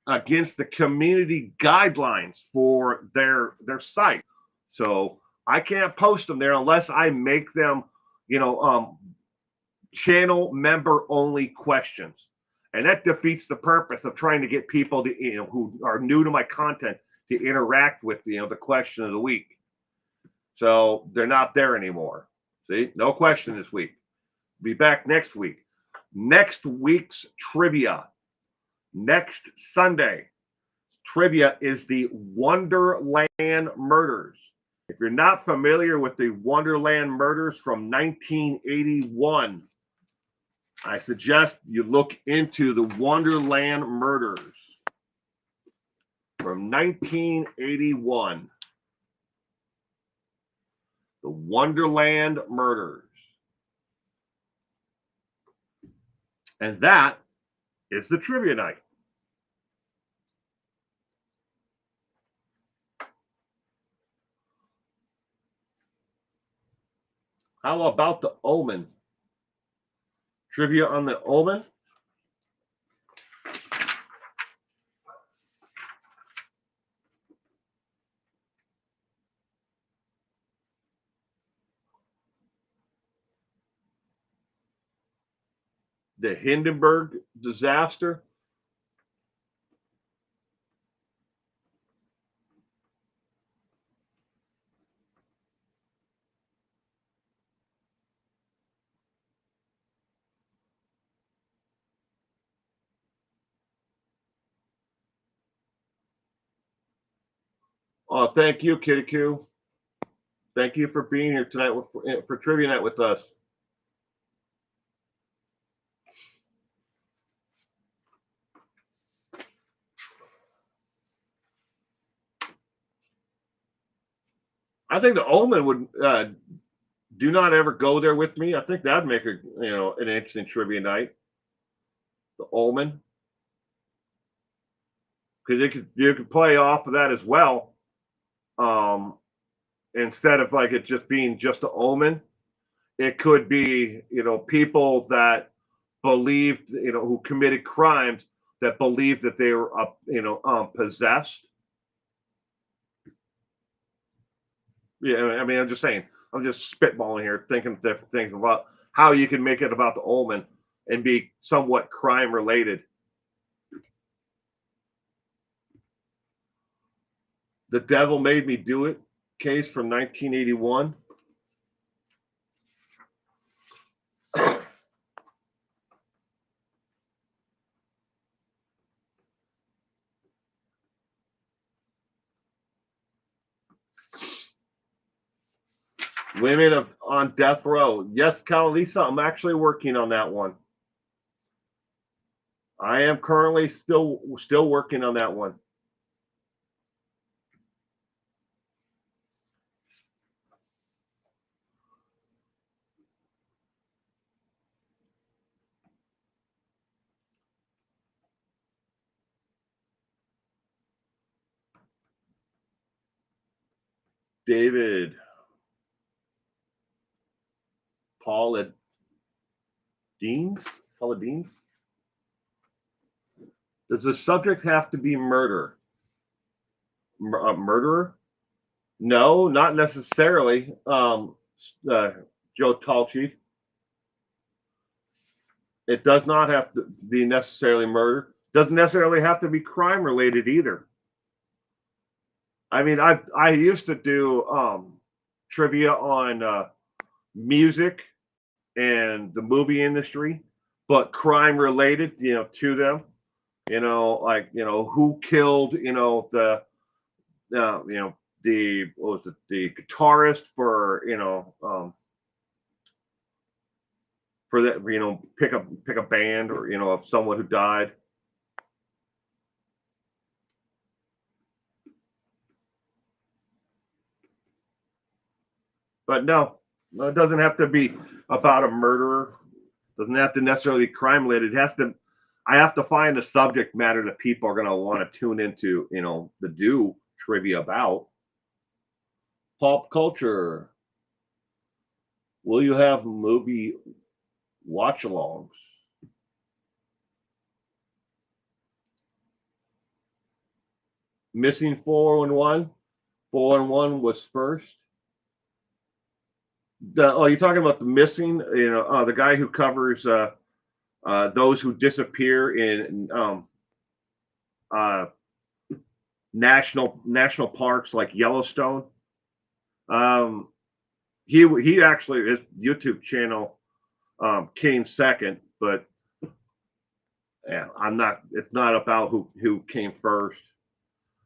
against the community guidelines for their site. So I can't post them there unless I make them, channel member only questions. And that defeats the purpose of trying to get people to, who are new to my content to interact with, the question of the week. So they're not there anymore. See, no question this week. Be back next week. Next week's trivia, next Sunday, trivia is the Wonderland Murders. If you're not familiar with the Wonderland Murders from 1981, I suggest you look into the Wonderland Murders from 1981. The Wonderland Murders. And that is the trivia night. How about the Omen? Trivia on the Omen? The Hindenburg disaster? Oh, thank you, Kitty Q. Thank you for being here tonight for Trivia Night with us. I think the Omen would do not ever go there with me. I think that'd make an interesting trivia night. The Omen, because you could play off of that as well. Instead of like it just being just an omen, it could be people that believed who committed crimes that believed that they were possessed. Yeah, I mean, I'm just saying. I'm just spitballing here, thinking different things about how you can make it about the Omen and be somewhat crime related. The Devil Made Me Do It case from 1981. Women on Death Row. Yes, Lisa, I'm actually working on that one. I am currently still working on that one. David Paula Deans? Does the subject have to be murder? Murderer? No, not necessarily. Joe Tallchief. It does not have to be necessarily murder. Doesn't necessarily have to be crime related either. I mean, I used to do trivia on music and the movie industry, but crime related, to them. Like who killed, the the guitarist for for that, pick a band, or of someone who died. But no, it doesn't have to be about a murderer. Doesn't have to necessarily be crime related. It has to. I have to find a subject matter that people are going to want to tune into. The do trivia about. Pop culture. Will you have movie watch-alongs? Missing 411. 411 was first. You're talking about the missing. The guy who covers those who disappear in national parks like Yellowstone. He actually, his YouTube channel came second, but yeah, it's not about who came first.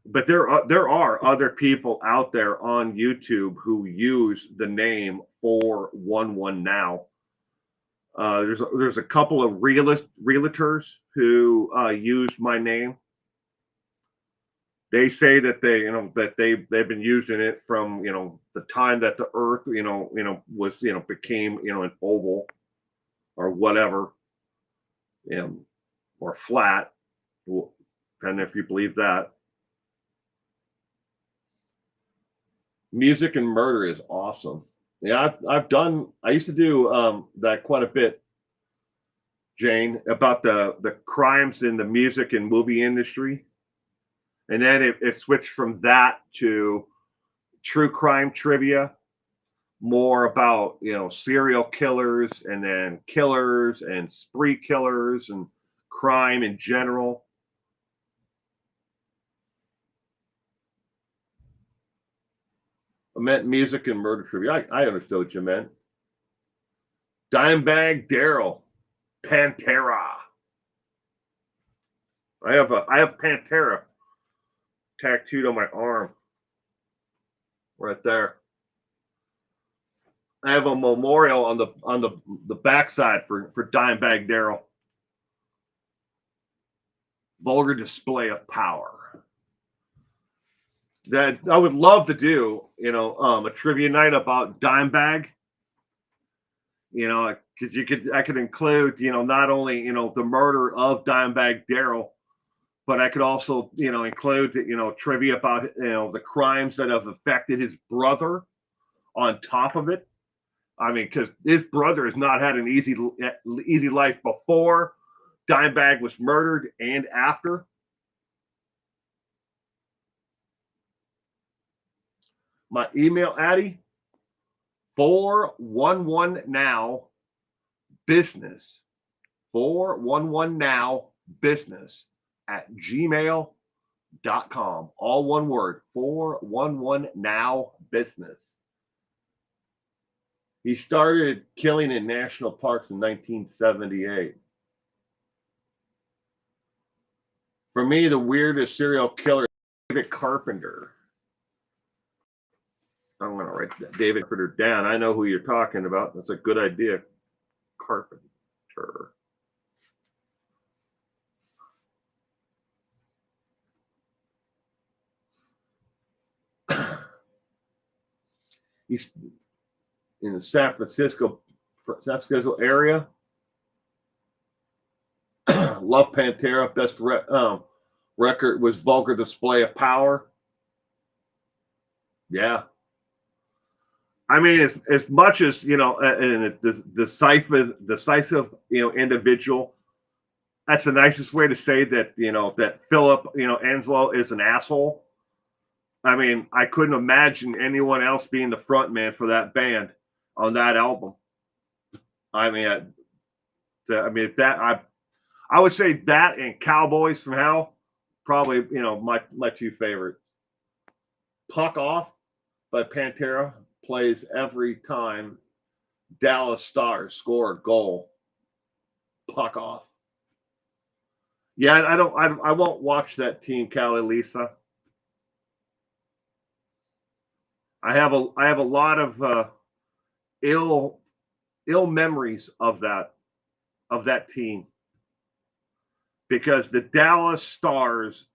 But there are other people out there on YouTube who use the name 411 now. There's a couple of realtors who use my name. They say that they've been using it from the time that the Earth was became an oval or whatever, or flat, depending if you believe that. Music and murder is awesome. Yeah, I used to do that quite a bit, Jane, about the crimes in the music and movie industry. And then it switched from that to true crime trivia, more about serial killers, and then killers and spree killers and crime in general. I meant music and murder trivia. I understood what you meant. Dimebag Daryl, Pantera. I have Pantera tattooed on my arm, right there. I have a memorial on the backside for Dimebag Daryl. Vulgar display of power. That I would love to do, a trivia night about Dimebag. Because I could include, not only the murder of Dimebag Daryl, but I could also, include, trivia about, the crimes that have affected his brother on top of it. I mean, because his brother has not had an easy life before Dimebag was murdered and after. My email, Addy, 411 now business, 411 now business at gmail.com. All one word, 411 now business. He started killing in national parks in 1978. For me, the weirdest serial killer is David Carpenter. I'm going to write David Carpenter down. I know who you're talking about. That's a good idea. Carpenter. He's in the San Francisco area. Love Pantera. Best record was Vulgar Display of Power. Yeah. I mean, as much as and a decisive individual. That's the nicest way to say that that Philip Anslow is an asshole. I mean, I couldn't imagine anyone else being the front man for that band on that album. I mean, I would say that and Cowboys from Hell, probably my two favorites. Puck Off by Pantera plays every time Dallas Stars score a goal. Puck Off. Yeah, I won't watch that team, Cali Lisa. I have a lot of ill ill memories of that team, because the Dallas Stars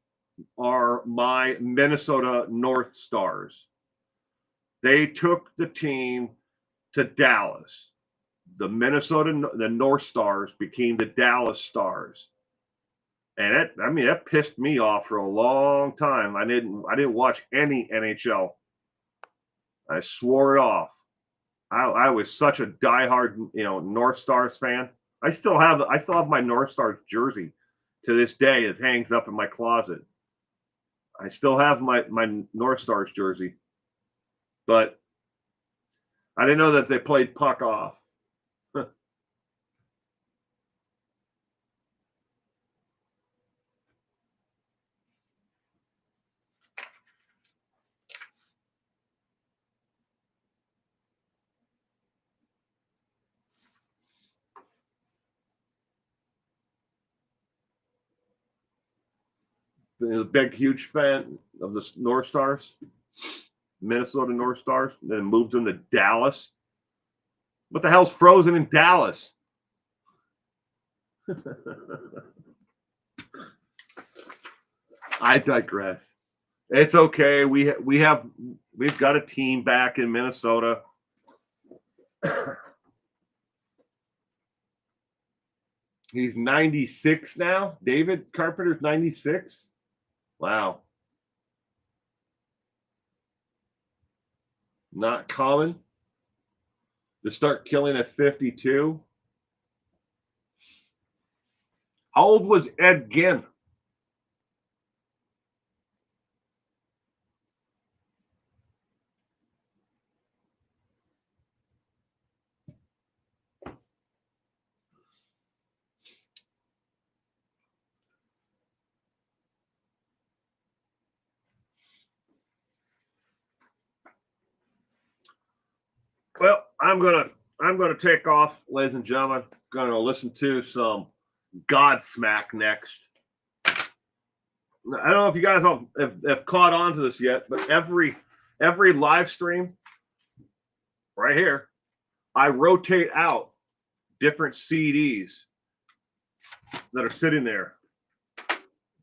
are my Minnesota North Stars. They took the team to Dallas. The North Stars became the Dallas Stars. And that pissed me off for a long time. I didn't watch any NHL. I swore it off. I was such a diehard, North Stars fan. I still have my North Stars jersey to this day. It hangs up in my closet. I still have my North Stars jersey, but I didn't know that they played puck off. A big, huge fan of the North Stars, Minnesota North Stars. Then moved them to Dallas. What the hell's frozen in Dallas? I digress. It's okay. We've got a team back in Minnesota. He's 96 now. David Carpenter's 96. Wow. Not common to start killing at 52. How old was Ed Ginn? Well, I'm gonna take off, ladies and gentlemen. Gonna listen to some Godsmack next. I don't know if you guys have caught on to this yet, but every live stream right here, I rotate out different CDs that are sitting there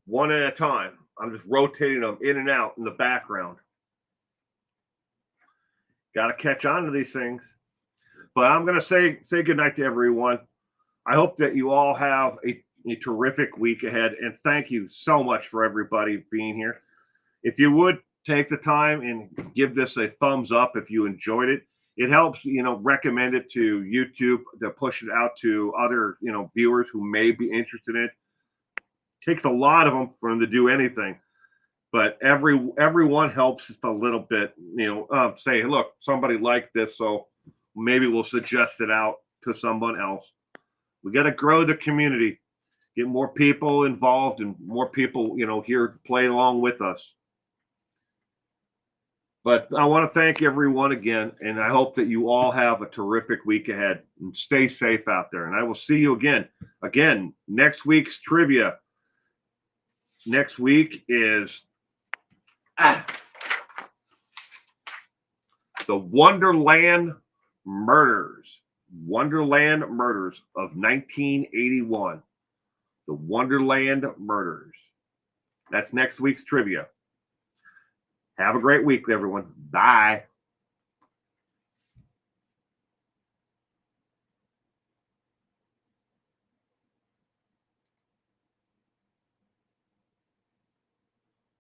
one at a time. I'm just rotating them in and out in the background. Got to catch on to these things. But I'm going to say goodnight to everyone. I hope that you all have a terrific week ahead. And thank you so much for everybody being here. If you would take the time and give this a thumbs up if you enjoyed it. It helps, recommend it to YouTube to push it out to other, viewers who may be interested in it. Takes a lot of them for them to do anything. But everyone helps just a little bit, say, look, somebody liked this, so maybe we'll suggest it out to someone else. We got to grow the community, get more people involved and more people, here to play along with us. But I want to thank everyone again, and I hope that you all have a terrific week ahead and stay safe out there. And I will see you again, next week's trivia. Next week is the Wonderland Murders of 1981. The Wonderland Murders. That's next week's trivia. Have a great week, everyone. Bye.